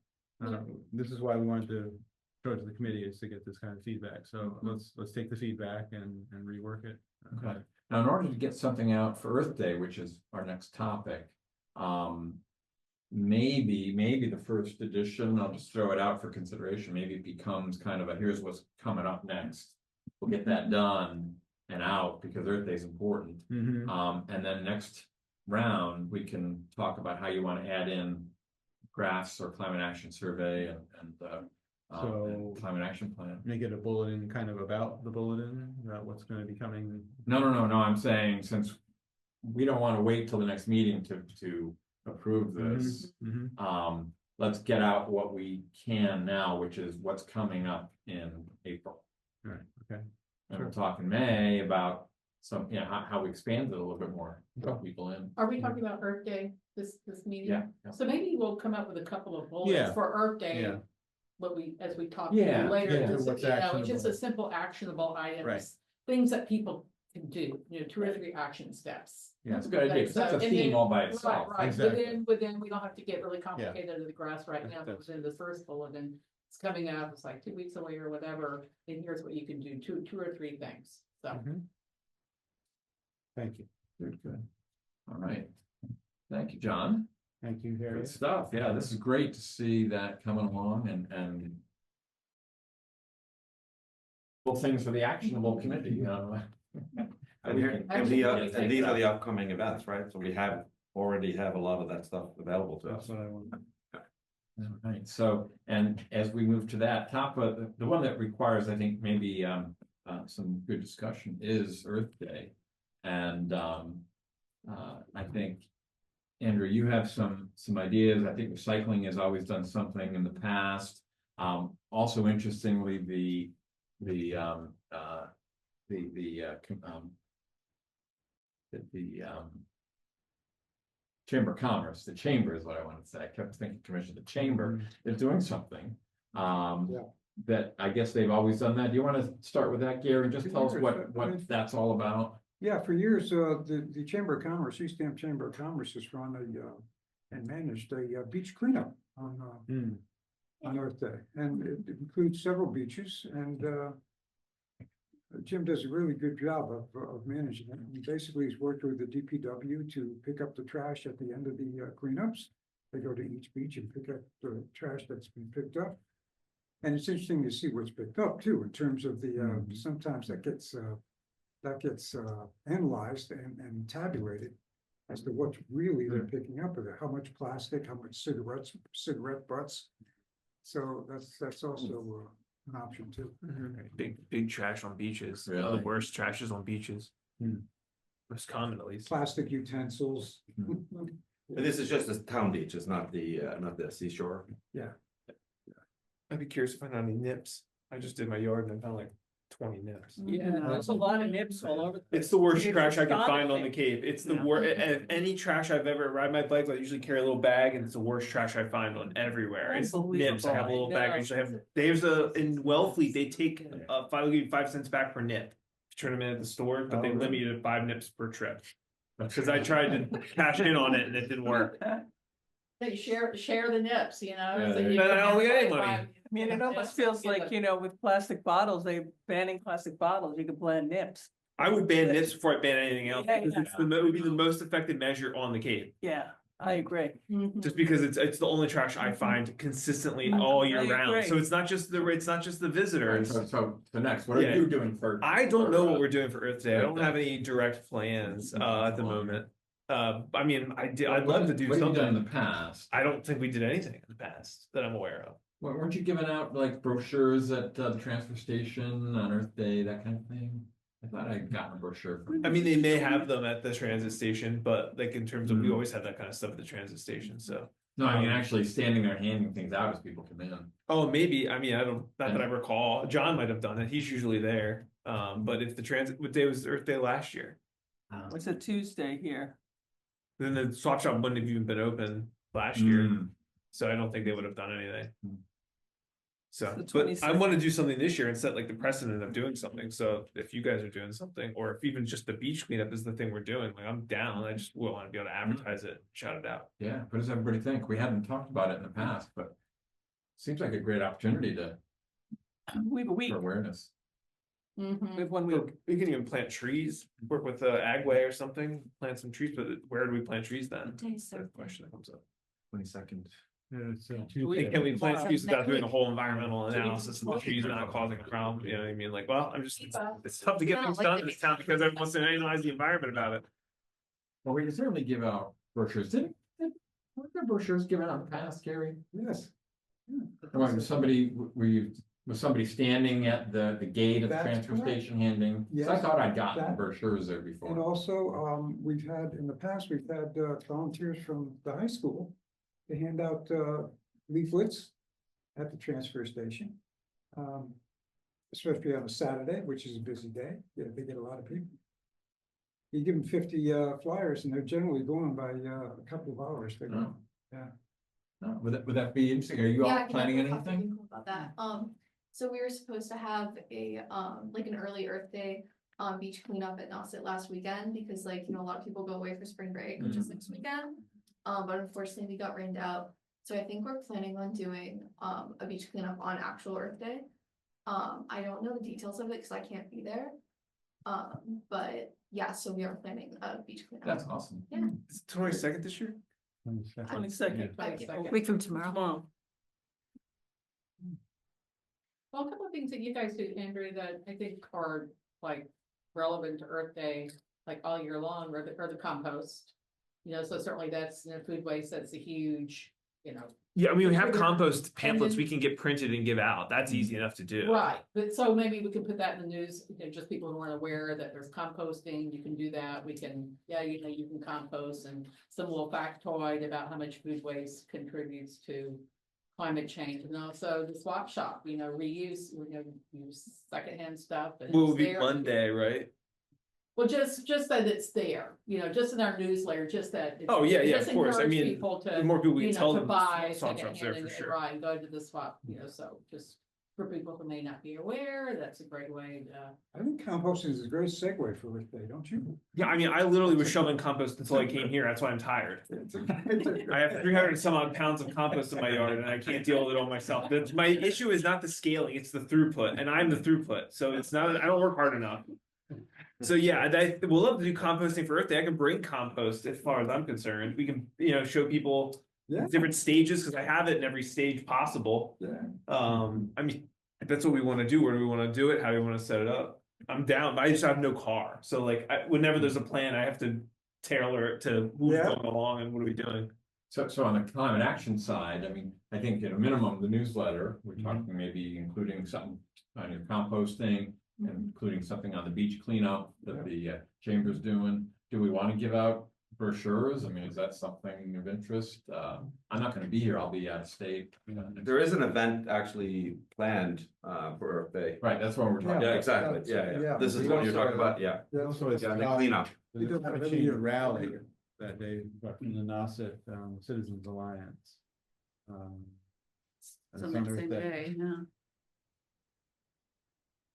E: this is why we wanted to show it to the committee, is to get this kind of feedback. So let's take the feedback and rework it.
A: Okay. Now, in order to get something out for Earth Day, which is our next topic, maybe the first edition, I'll just throw it out for consideration. Maybe it becomes kind of a, here's what's coming up next. We'll get that done and out because Earth Day is important. And then next round, we can talk about how you want to add in graphs or climate action survey and climate action plan.
E: Make it a bulletin kind of about the bulletin, about what's going to be coming.
A: No, I'm saying, since we don't want to wait till the next meeting to approve this. Let's get out what we can now, which is what's coming up in April.
E: Right, okay.
A: And we'll talk in May about some, how we expand it a little bit more, draw people in.
J: Are we talking about Earth Day, this meeting?
A: Yeah.
J: So maybe we'll come up with a couple of bullets
E: Yeah.
J: for Earth Day.
E: Yeah.
J: As we talk
A: Yeah,
J: later,
A: yeah.
J: just,
E: What's
J: just
E: actionable.
J: a simple actionable items,
E: Right.
J: things that people can do, 2 or 3 action steps.
A: Yeah, that's a good idea, 'cause that's a
J: And then-
A: theme all by itself.
J: Right,
E: Exactly.
J: within, we don't have to get really complicated to the grass right now, but
E: That's-
J: within the first bulletin, it's coming up, it's like 2 weeks away or whatever, and here's what you can do, two or three things, so.
E: Thank you.
A: Good. All right. Thank you, John.
E: Thank you, Harry.
A: Good stuff. Yeah, this is great to see that coming along and well, things for the actionable committee, you know.
D: And here, and these are the upcoming events, right? So we already have a lot of that stuff available to us.
E: That's what I want.
A: All right, so, and as we move to that top of the one that requires, I think, maybe some good discussion is Earth Day. And I think, Andrew, you have some ideas. I think recycling has always done something in the past. Also interestingly, the Chamber of Commerce, the Chamber is what I wanted to say. I kept thinking Commission, the Chamber is doing something. That I guess they've always done that. Do you want to start with that, Gary? Just tell us what that's all about.
N: Yeah, for years, the Chamber of Commerce, East Hampton Chamber of Commerce has run and managed a beach cleanup on Earth Day. And it includes several beaches, and Jim does a really good job of managing it. He basically has worked with the DPW to pick up the trash at the end of the cleanups. They go to each beach and pick up the trash that's been picked up. And it's interesting to see what's picked up too, in terms of the, sometimes that gets analyzed and tabulated as to what really they're picking up, how much plastic, how much cigarette butts. So that's also an option too.
M: Big trash on beaches.
A: Really?
M: The worst trash is on beaches. Most common, at least.
N: Plastic utensils.
D: But this is just the town beach, it's not the seashore.
N: Yeah.
M: I'd be curious to find out any nips. I just did my yard and I found like 20 nips.
L: Yeah, there's a lot of nips all over.
M: It's the worst
L: It's
M: trash I can find on the
L: astonishing.
M: Cape. It's the
L: Yeah.
M: worst. Any trash I've ever ride my bike, I usually carry a little bag, and it's the worst trash I find on everywhere. It's nips. I have a little bag. I usually have. There's in Wellfleet they take they'll give you 5 cents back per nip. Turn them in at the store, but they limit you to 5 nips per trip. Because I tried to cash in on it and it didn't work.
J: They share the nips, you know.
A: Yeah,
J: so
A: there
J: you
A: you
M: go.
J: can
M: I don't get any
J: have
M: money.
J: five-
L: I mean, it almost feels like, with plastic bottles, they banning plastic bottles, you can blend nips.
M: I would ban nips before I ban anything else
L: Yeah,
M: because
L: yeah.
M: it would be the most effective measure on the Cape.
L: Yeah, I agree.
M: Just because it's the only trash I find consistently all year
L: I
M: round.
L: agree.
M: So it's not just the visitors.
A: So next, what are
M: Yeah.
A: you doing for?
M: I don't know what we're doing for Earth Day. I don't have any direct plans at the moment. I mean, I'd love to do
A: What have you done in
M: something.
A: the past?
M: I don't think we did anything in the past that I'm aware of.
A: Weren't you giving out like brochures at the transfer station on Earth Day, that kind of thing? I thought I'd gotten a brochure from.
M: I mean, they may have them at the transit station, but like in terms of, we always have that kind of stuff at the transit station, so.
A: No, I mean, actually standing there handing things out as people come in.
M: Oh, maybe, I mean, I don't, not that I recall, John might have done it, he's usually there. But if the transit, what day was Earth Day last year?
L: It's a Tuesday here.
M: Then the swap shop wouldn't have even been open last year, so I don't think they would have done anything. So,
L: It's
M: but
L: the
M: I
L: 26th.
M: want to do something this year and set like the precedent of doing something. So if you guys are doing something, or if even just the beach cleanup is the thing we're doing, like I'm down. I just want to be able to advertise it, shout it out.
A: Yeah, what does everybody think? We hadn't talked about it in the past, but seems like a great opportunity
L: We have a week,
A: for awareness.
L: we have 1 week.
M: We can even plant trees, work with the Agway or something, plant some trees. But where do we plant trees then? That's the question that comes up.
A: 22nd.
M: Hey, can we plant trees without doing a whole environmental analysis of the trees not causing a problem? You know what I mean? Like, well, it's tough to get things done in this town because everyone wants to analyze the environment about it.
A: Well, we can certainly give out brochures. Weren't there brochures given out in the past, Gary?
N: Yes.
A: Was somebody standing at the gate of the
N: That's
A: transfer
N: correct.
A: station handing? So I
N: Yes.
A: thought I'd gotten
N: That-
A: brochures there
N: And
A: before.
N: also, we've had, in the past, we've had volunteers from the high school to hand out leaflets at the transfer station. Especially on a Saturday, which is a busy day, they get a lot of people. You give them 50 flyers and they're generally going by a couple of hours. They're gone. Yeah.
A: No, would that be interesting? Are you
O: Yeah, I
A: all
O: can
A: planning
O: definitely talk to
A: anything?
O: you about that. So we were supposed to have a like an early Earth Day beach cleanup at Nauset last weekend because a lot of people go away for spring break, which is next weekend. But unfortunately we got rained out. So I think we're planning on doing a beach cleanup on actual Earth Day. I don't know the details of it because I can't be there. But yeah, so we are planning a beach cleanup.
A: That's awesome.
O: Yeah.
M: It's 22nd this year?
K: 22nd,
J: Yeah.
K: a week from tomorrow.
J: Well, a couple of things that you guys do, Andrew, that I think are like relevant to Earth Day, like all year long, or the compost. You know, so certainly that's, you know, food waste, that's a huge, you know.
M: Yeah, I mean, we have
J: contributor.
M: compost pamphlets
J: then-
M: we can get printed and give out. That's easy enough to do.
J: Right, but so maybe we can put that in the news, you know, just people who aren't aware that there's composting, you can do that, we can, yeah, you know, you can compost, and some little factoid about how much food waste contributes to climate change, and also the swap shop, you know, reuse, you know, use secondhand stuff. And
M: Will
J: it's
M: be
J: there.
M: Monday, right?
J: Well, just that it's there, you know, just in our newsletter, just that. it's-
M: Oh, yeah, yeah,
J: just
M: of course. I
J: encourage
M: mean,
J: people to,
M: the more people we
J: you
M: can
J: know,
M: tell
J: to
M: them,
J: buy
M: swap shops there
J: secondhand
M: for
J: and
M: sure.
J: right, go to the swap, you know, so just for people who may not be aware, that's a great way to.
N: I think composting is a great segue for Earth Day, don't you?
M: Yeah, I mean, I literally was shoveling compost until I came here. That's why I'm tired. I have 300 and some odd pounds of compost in my yard, and I can't deal with it all myself. My issue is not the scaling; it's the throughput, and I'm the throughput. So it's not. I don't work hard enough. So yeah, we'll love to do composting for Earth Day. I can bring compost as far as I'm concerned. We can, you know, show people
N: Yeah.
M: different stages because I have it in every stage possible.
N: Yeah.
M: I mean, if that's what we want to do, where do we want to do it? How do we want to set it up? I'm down, but I just have no car. So like, whenever there's a plan, I have to tailor it to who's
N: Yeah.
M: going along and what are we doing.
A: So on the climate action side, I mean, I think at a minimum, the newsletter, we're talking maybe including something on your composting, and including something on the beach cleanup that the chamber's doing. Do we want to give out brochures? I mean, is that something of interest? I'm not gonna be here, I'll be out of state.
D: There is an event actually planned for Earth Day.
A: Right, that's what we're talking
D: Yeah,
A: about.
D: exactly. Yeah. This is
E: We
D: what you're
E: also-
D: talking about. Yeah.
E: We also
D: Yeah, the
E: established
D: cleanup.
E: the
N: We do have
E: Adaptation
N: every year.
E: rally that day from the Nauset Citizens Alliance.
K: It's on that same day, yeah.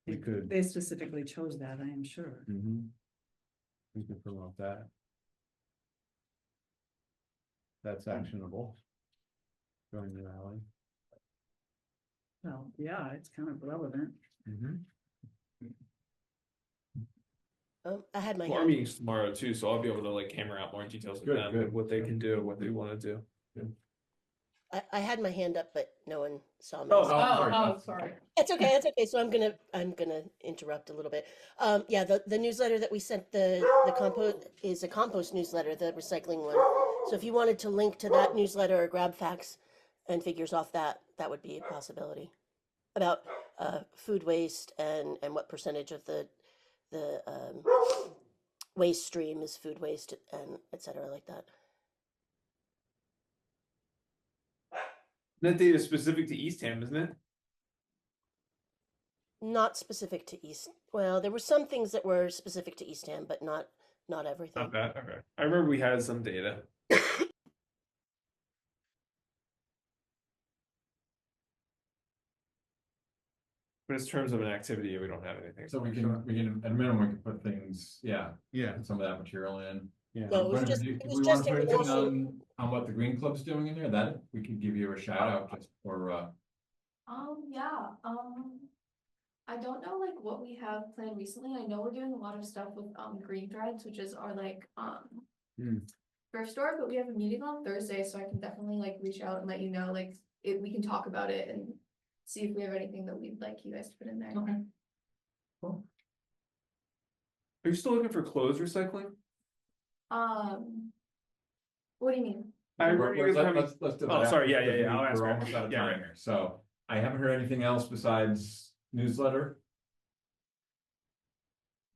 E: We could.
K: They specifically chose that, I am sure.
E: We could promote that. That's actionable. Join the rally.
K: Well, yeah, it's kind of relevant.
G: I had my
M: Well, our
G: hand.
M: meeting's tomorrow too, so I'll be able to like hammer out more details with
A: Good,
M: them,
A: good.
M: what they can do, what they want to do.
G: I had my hand up, but no one saw me.
M: Oh,
G: so-
J: Oh, sorry.
G: It's okay, it's okay. So I'm gonna interrupt a little bit. Yeah, the newsletter that we sent, the compost is a compost newsletter, the recycling one. So if you wanted to link to that newsletter or grab facts and figures off that, that would be a possibility. About food waste and what percentage of the waste stream is food waste and et cetera like that.
M: That data is specific to Eastham, isn't it?
G: Not specific to East. Well, there were some things that were specific to Eastham, but not everything.
M: Not bad. Okay. I remember we had some data. But in terms of an activity, we don't have anything.
A: So we can, at a minimum, we can put things, yeah,
E: Yeah,
A: put some of that material in.
E: yeah.
G: No, it was
A: Whatever,
G: just,
A: do
G: it
A: we
G: was
A: wanna
G: just
A: put anything
G: information.
A: on what the Green Club's doing in there, that we could give you a shout out just for,
O: Yeah, I don't know like what we have planned recently. I know we're doing a lot of stuff with Green Threads, which is our like thrift store, but we have a meeting on Thursday, so I can definitely like reach out and let you know, like if we can talk about it and see if we have anything that we'd like you guys to put in there.
A: Okay. Cool.
M: Are you still looking for clothes recycling?
O: What do you mean?
M: I remember you guys having-
A: Let's do that.
M: Oh, sorry,
A: after,
M: yeah,
A: because
M: I'll ask
A: We're
M: her.
A: almost out of
M: Yeah.
A: time here, so I haven't heard anything else besides newsletter.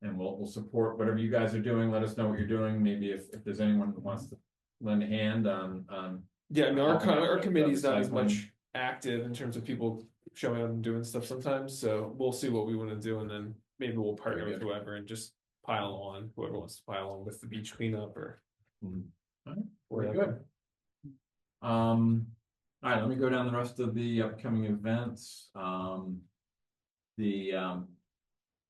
A: And we'll support whatever you guys are doing, let us know what you're doing, maybe if there's anyone who wants to lend a hand on.
M: Yeah, no,
A: helping out
M: our
A: with
M: committee's not as
A: recycling.
M: much active in terms of people showing up and doing stuff sometimes, so we'll see what we want to do, and then maybe we'll partner
A: Very
M: with
A: good.
M: whoever and just pile on, whoever wants to pile on with the beach cleanup or
A: Very
M: whatever.
A: good. All right, let me go down the rest of the upcoming events.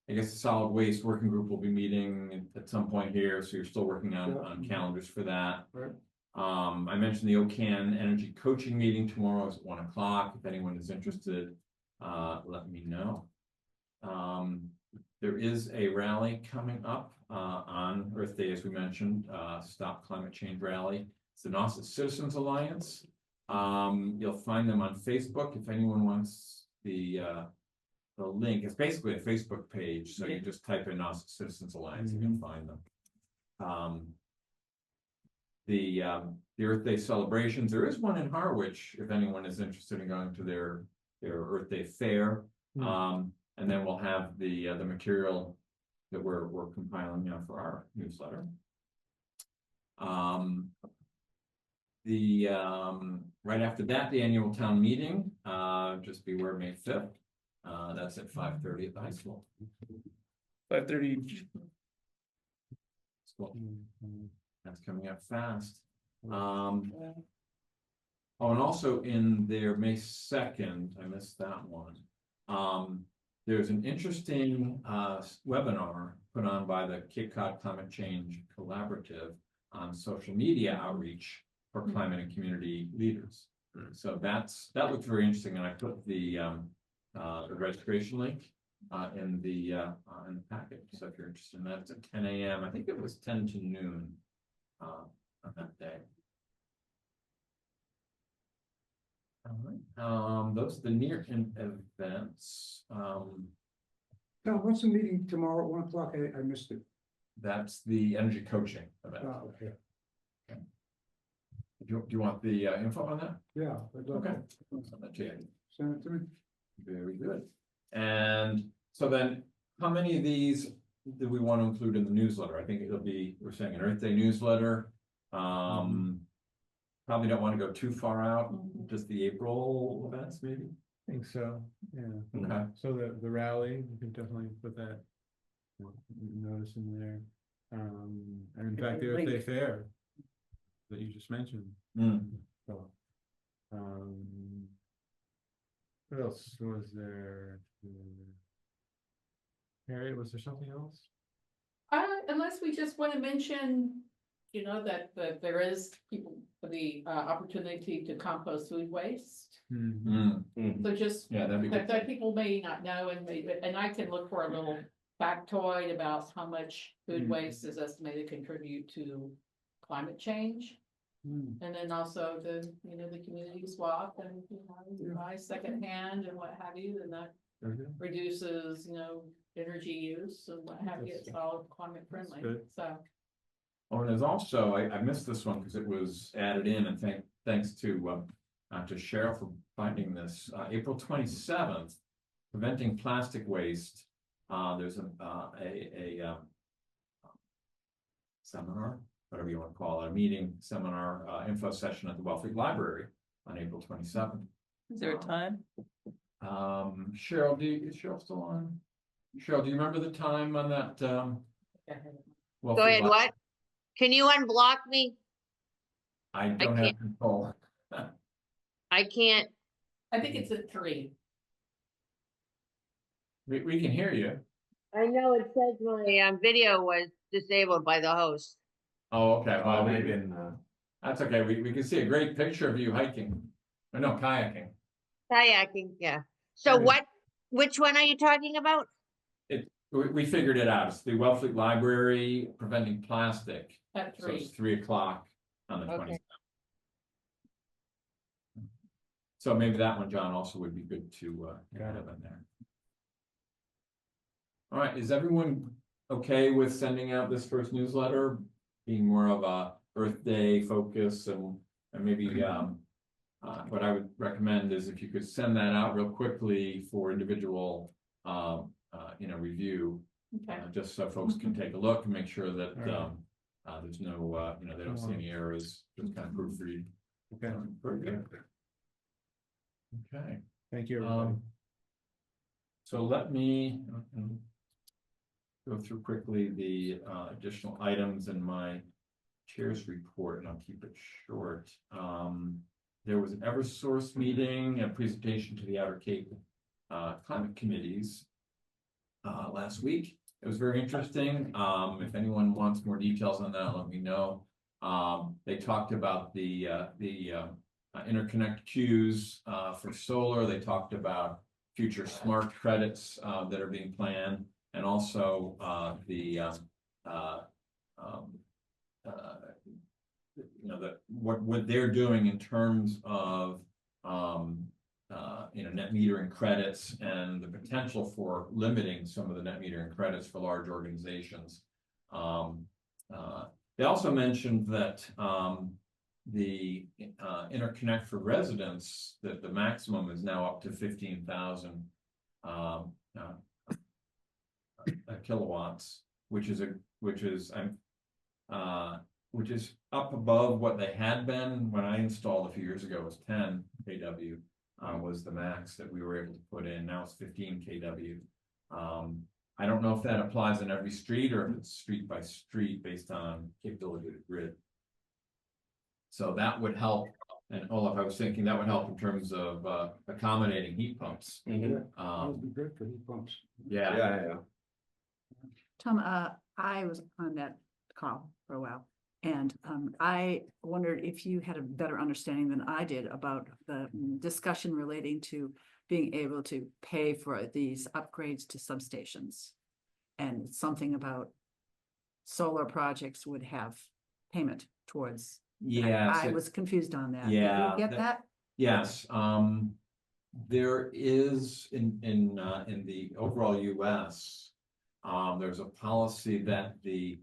A: I guess the solid waste working group will be meeting at some point here, so you're still working on calendars for that.
N: Right.
A: I mentioned the OCAN Energy Coaching Meeting tomorrow is at 1 o'clock. If anyone is interested, let me know. There is a rally coming up on Earth Day, as we mentioned, Stop Climate Change Rally. It's the Nauset Citizens Alliance. You'll find them on Facebook if anyone wants the link. It's basically a Facebook page, so you just type in Nauset Citizens Alliance and you'll find them. The Earth Day celebrations, there is one in Harwich if anyone is interested in going to their Earth Day fair. And then we'll have the material that we're compiling now for our newsletter. Right after that, the annual town meeting, just beware May 5th. That's at 5:30 at the high school.
M: 5:30.
A: School. That's coming up fast. Oh, and also in their May 2nd, I missed that one. There's an interesting webinar put on by the Cape Cod Climate Change Collaborative on social media outreach for climate and community leaders. So that looks very interesting, and I put the registration link in the packet. So if you're interested in that, it's at 10 a.m. I think it was 10 to noon on that day. All right. Those are the near-in events.
N: Tom, what's the meeting tomorrow at 1 o'clock? I missed it.
A: That's the energy coaching event.
N: Oh, okay.
A: Do you want the info on that?
N: Yeah. I'd love
A: Okay.
N: to.
A: Send that to you.
N: Send it to me.
A: Very good. And so then, how many of these do we want to include in the newsletter? I think it'll be, we're saying an Earth Day newsletter. Probably don't want to go too far out, just the April events, maybe.
E: I think so, yeah.
A: Okay.
E: So the rally, you can definitely put that notice in there. And in fact, the Earth Day Fair that you just mentioned. So, what else was there? Harriet, was there something else?
J: Unless we just want to mention, that there is the opportunity to compost food waste. So just
A: Yeah, that'd be good.
J: that people may not know, and I can look for a little factoid about how much food waste is estimated to contribute to climate change. And then also the community swap and you buy secondhand and what have you, and that reduces energy use and what have you. It's all climate friendly. So.
A: Oh, and there's also, I missed this one because it was added in, and thanks to Cheryl for finding this. April 27th, preventing plastic waste. There's a seminar, whatever you want to call it, a meeting, seminar, info session at the Wellfleet Library on April 27th.
L: Is there a time?
A: Cheryl, is Cheryl still on? Cheryl, do you remember the time on that?
I: Go ahead, what? Can you unblock me?
A: I don't have control.
I: I can't.
J: I think it's at 3.
A: We can hear you.
I: I know it says my video was disabled by the host.
A: Oh, okay. Well,
D: maybe in,
A: that's okay. We can see a great picture of you hiking. Or no, kayaking.
I: Kayaking, yeah. So which one are you talking about?
A: We figured it out. It's the Wellfleet Library preventing plastic.
J: At 3.
A: So it's 3 o'clock on the 27th. So maybe that one, John, also would be good to have in there. All right, is everyone okay with sending out this first newsletter, being more of a Earth Day focus, and maybe what I would recommend is if you could send that out real quickly for individual review, just so folks can take a look and make sure that there's no they don't see any errors, just kind of proofread.
E: Okay.
A: Very good. Okay.
E: Thank you, everybody.
A: So let me go through quickly the additional items in my chair's report, and I'll keep it short. There was an Eversource meeting, a presentation to the Outer Cape climate committees last week. It was very interesting. If anyone wants more details on that, let me know. They talked about the interconnect queues for solar. They talked about future smart credits that are being planned, and also what they're doing in terms of net metering credits and the potential for limiting some of the net metering credits for large organizations. They also mentioned that the interconnect for residents, that the maximum is now up to 15,000 kilowatts, which is up above what they had been. When I installed a few years ago, it was 10 kW was the max that we were able to put in. Now it's 15 kW. I don't know if that applies in every street or if it's street by street based on capability of the grid. So that would help. And Olaf, I was thinking that would help in terms of accommodating heat pumps.
N: That would be great for heat pumps.
A: Yeah.
K: Tom, I was on that call for a while, and I wondered if you had a better understanding than I did about the discussion relating to being able to pay for these upgrades to substations. And something about solar projects would have payment towards.
A: Yeah.
K: I was confused on that.
A: Yeah,
K: Did you get that?
A: Yes. There is in the overall US, there's a policy that I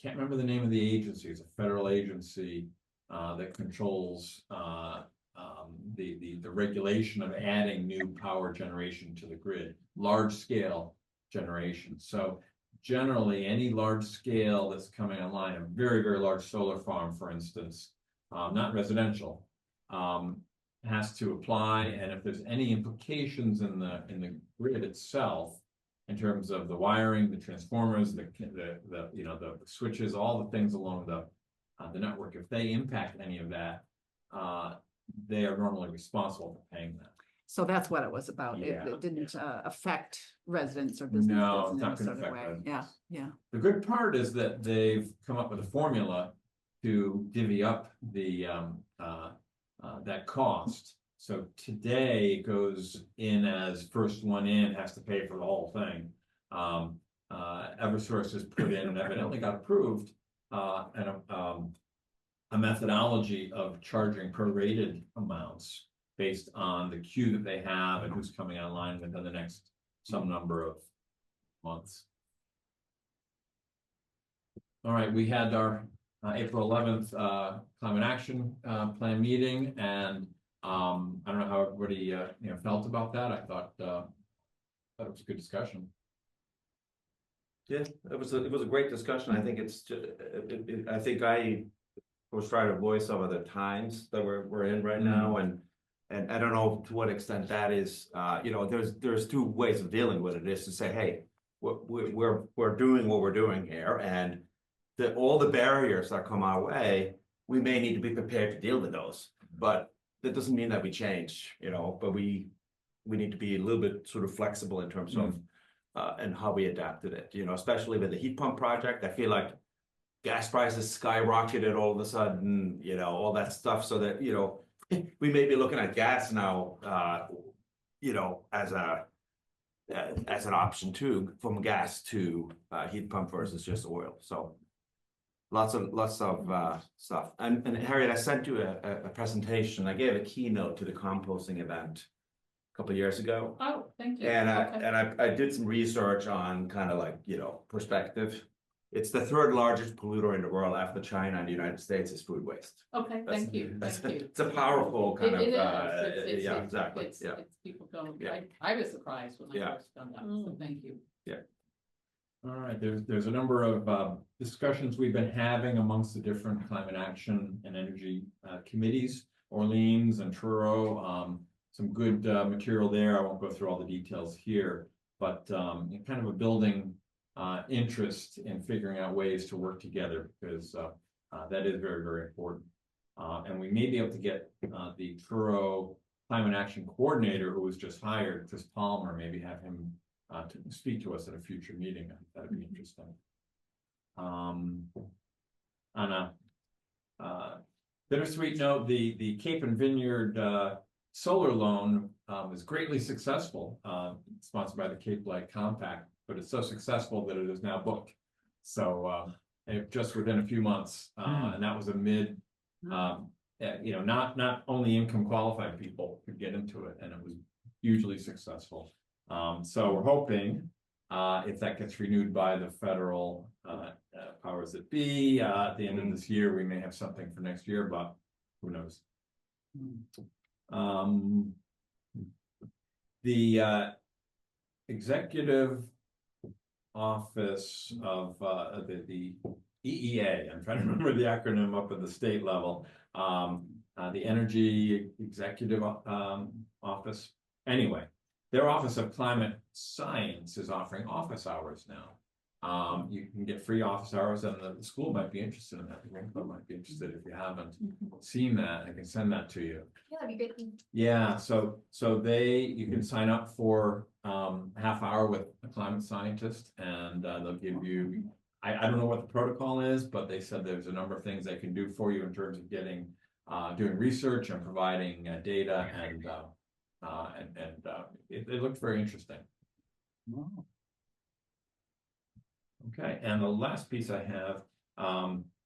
A: can't remember the name of the agency. It's a federal agency that controls the regulation of adding new power generation to the grid, large scale generation. So generally, any large scale that's coming online, a very, very large solar farm, for instance, not residential, has to apply. And if there's any implications in the grid itself, in terms of the wiring, the transformers, the switches, all the things along the network, if they impact any of that, they are normally responsible for paying that.
K: So that's what it was about.
A: Yeah.
K: It didn't affect residents or businesses
A: No,
K: in
A: it's
K: any
A: not going
K: sort
A: to
K: of
A: affect
K: way.
A: residents.
K: Yeah.
A: The good part is that they've come up with a formula to divvy up that cost. So today it goes in as first one in has to pay for the whole thing. Eversource has put in and evidently got approved a methodology of charging prorated amounts based on the queue that they have and who's coming online within the next some number of months. All right, we had our April 11th climate action plan meeting, and I don't know how everybody felt about that. I thought it was a good discussion.
D: Yeah, it was a great discussion. I think it's just, I think I was trying to voice some of the times that we're in right now, and I don't know to what extent that is. There's two ways of dealing with it. Is to say, hey, we're doing what we're doing here, and all the barriers that come our way, we may need to be prepared to deal with those. But that doesn't mean that we change, But we need to be a little bit sort of flexible in terms of and how we adapted it. Especially with the heat pump project, I feel like gas prices skyrocketed all of a sudden. All that stuff. So that we may be looking at gas now, as an option too, from gas to heat pump versus just oil. So lots of stuff. And Harriet, I sent you a presentation. I gave a keynote to the composting event a couple of years ago.
J: Oh, thank you.
D: And
J: Okay.
D: I did some research on kind of like, perspective. It's the third largest polluter in the world after China and the United States is food waste.
J: Okay, thank you, thank you.
D: It's a powerful kind of,
J: It is.
D: yeah, exactly,
J: It's people go,
D: Yeah.
J: I was surprised when I
D: Yeah.
J: first found out, so thank you.
A: All right, there's a number of discussions we've been having amongst the different climate action and energy committees, Orleans and Truro. Some good material there. I won't go through all the details here, but kind of a building interest in figuring out ways to work together, because that is very, very important. And we may be able to get the Truro Climate Action Coordinator, who was just hired, Chris Palmer, maybe have him to speak to us at a future meeting. I think that'd be interesting. on a bittersweet note, the Cape and Vineyard solar loan is greatly successful, sponsored by the Cape Light Compact, but it's so successful that it is now booked. So just within a few months, and that was amid, not only income qualified people could get into it, and it was hugely successful. So we're hoping, if that gets renewed by the federal powers that be, at the end of this year, we may have something for next year, but who knows? The executive office of the EEA, I'm trying to remember the acronym up at the state level, the Energy Executive Office. Anyway, their Office of Climate Science is offering office hours now. You can get free office hours, and the school might be interested in that. The Green Club might be interested. If you haven't seen that, I can send that to you.
O: Yeah, that'd be great.
A: Yeah, so you can sign up for half hour with a climate scientist, and they'll give you, I don't know what the protocol is, but they said there's a number of things they can do for you in terms of getting doing research and providing data, and it looked very interesting.
N: Wow.
A: Okay, and the last piece I have,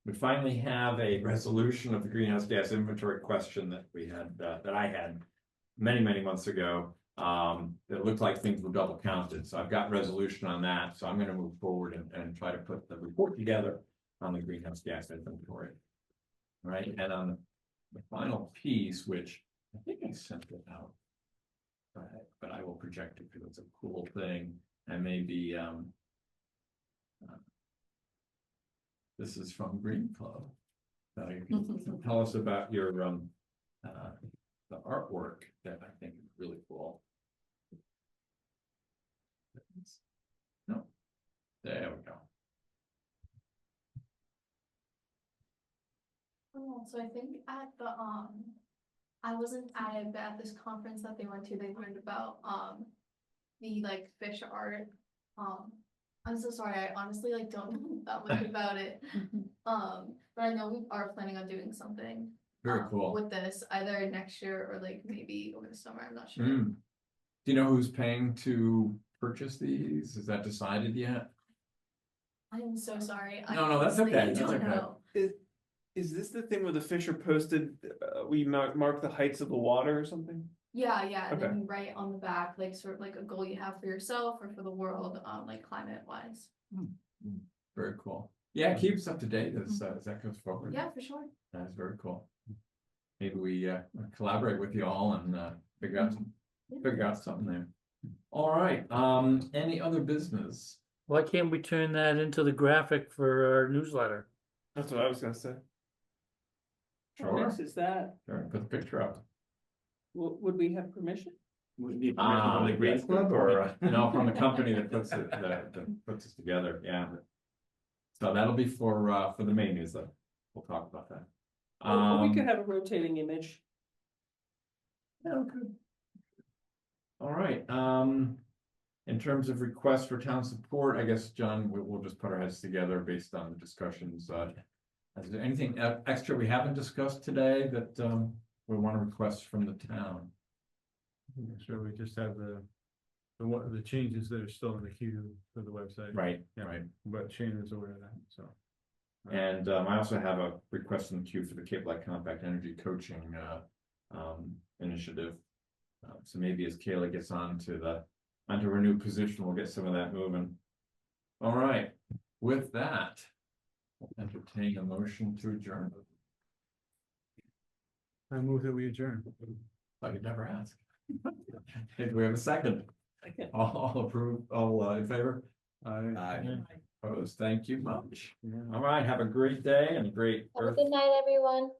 A: we finally have a resolution of the greenhouse gas inventory question that we had, that I had many months ago. It looked like things were double counted, so I've got resolution on that. So I'm going to move forward and try to put the report together on the greenhouse gas inventory. Right, and on the final piece, which I think I sent it out, but I will project it because it's a cool thing, and maybe this is from Green Club. So you can tell us about your the artwork that I think is really cool. No, there we go.
O: Oh, so I think at the I wasn't at it, but at this conference that they went to, they learned about the like fish art. I'm so sorry, I honestly like don't know that much about it. But I know we are planning on doing something
A: Very cool.
O: with this either next year or like maybe over the summer. I'm not sure.
A: Do you know who's paying to purchase these? Is that decided yet?
O: I'm so sorry.
A: No, that's
O: honestly
A: okay. That's
O: don't
A: okay.
O: know.
M: Is this the thing where the fish are posted, we mark the heights of the water or something?
O: Yeah, yeah, and
M: Okay.
O: then you write on the back like sort of like a goal you have for yourself or for the world, like climate wise.
A: Very cool. Yeah, keep us up to date as that goes forward.
O: Yeah, for sure.
A: That's very cool. Maybe we collaborate with you all and figure out something there. All right. Any other business?
B: Why can't we turn that into the graphic for our newsletter?
M: That's what I was gonna say.
L: How nice is that?
A: Sure. Put the picture up.
L: Would we have permission?
D: Would need permission from the Green Club or?
A: No, from the company that puts it that puts this together. Yeah. So that'll be for the main newsletter. We'll talk about that.
L: Or we could have a rotating image.
A: Yeah, good. All right. In terms of requests for town support, I guess, John, we'll just put our heads together based on the discussions. Is there anything extra we haven't discussed today that we want to request from the town?
E: Sure, we just have the changes that are still in the queue for the website.
A: Right,
E: Yeah.
A: right.
E: But Shana's aware of that, so.
A: And I also have a request in the queue for the Cape Light Compact Energy Coaching initiative. So maybe as Kayla gets onto her new position, we'll get some of that moving. All right, with that, we'll entertain a motion to adjourn.
E: I move that we adjourn.
A: I could never ask. Do we have a second?
L: Second.
A: All approved, all in favor?
E: Aye.
A: Opposed, thank you much.
E: Yeah.
A: All right, have a great day and a great
F: Have a
A: Earth
F: good night, everyone.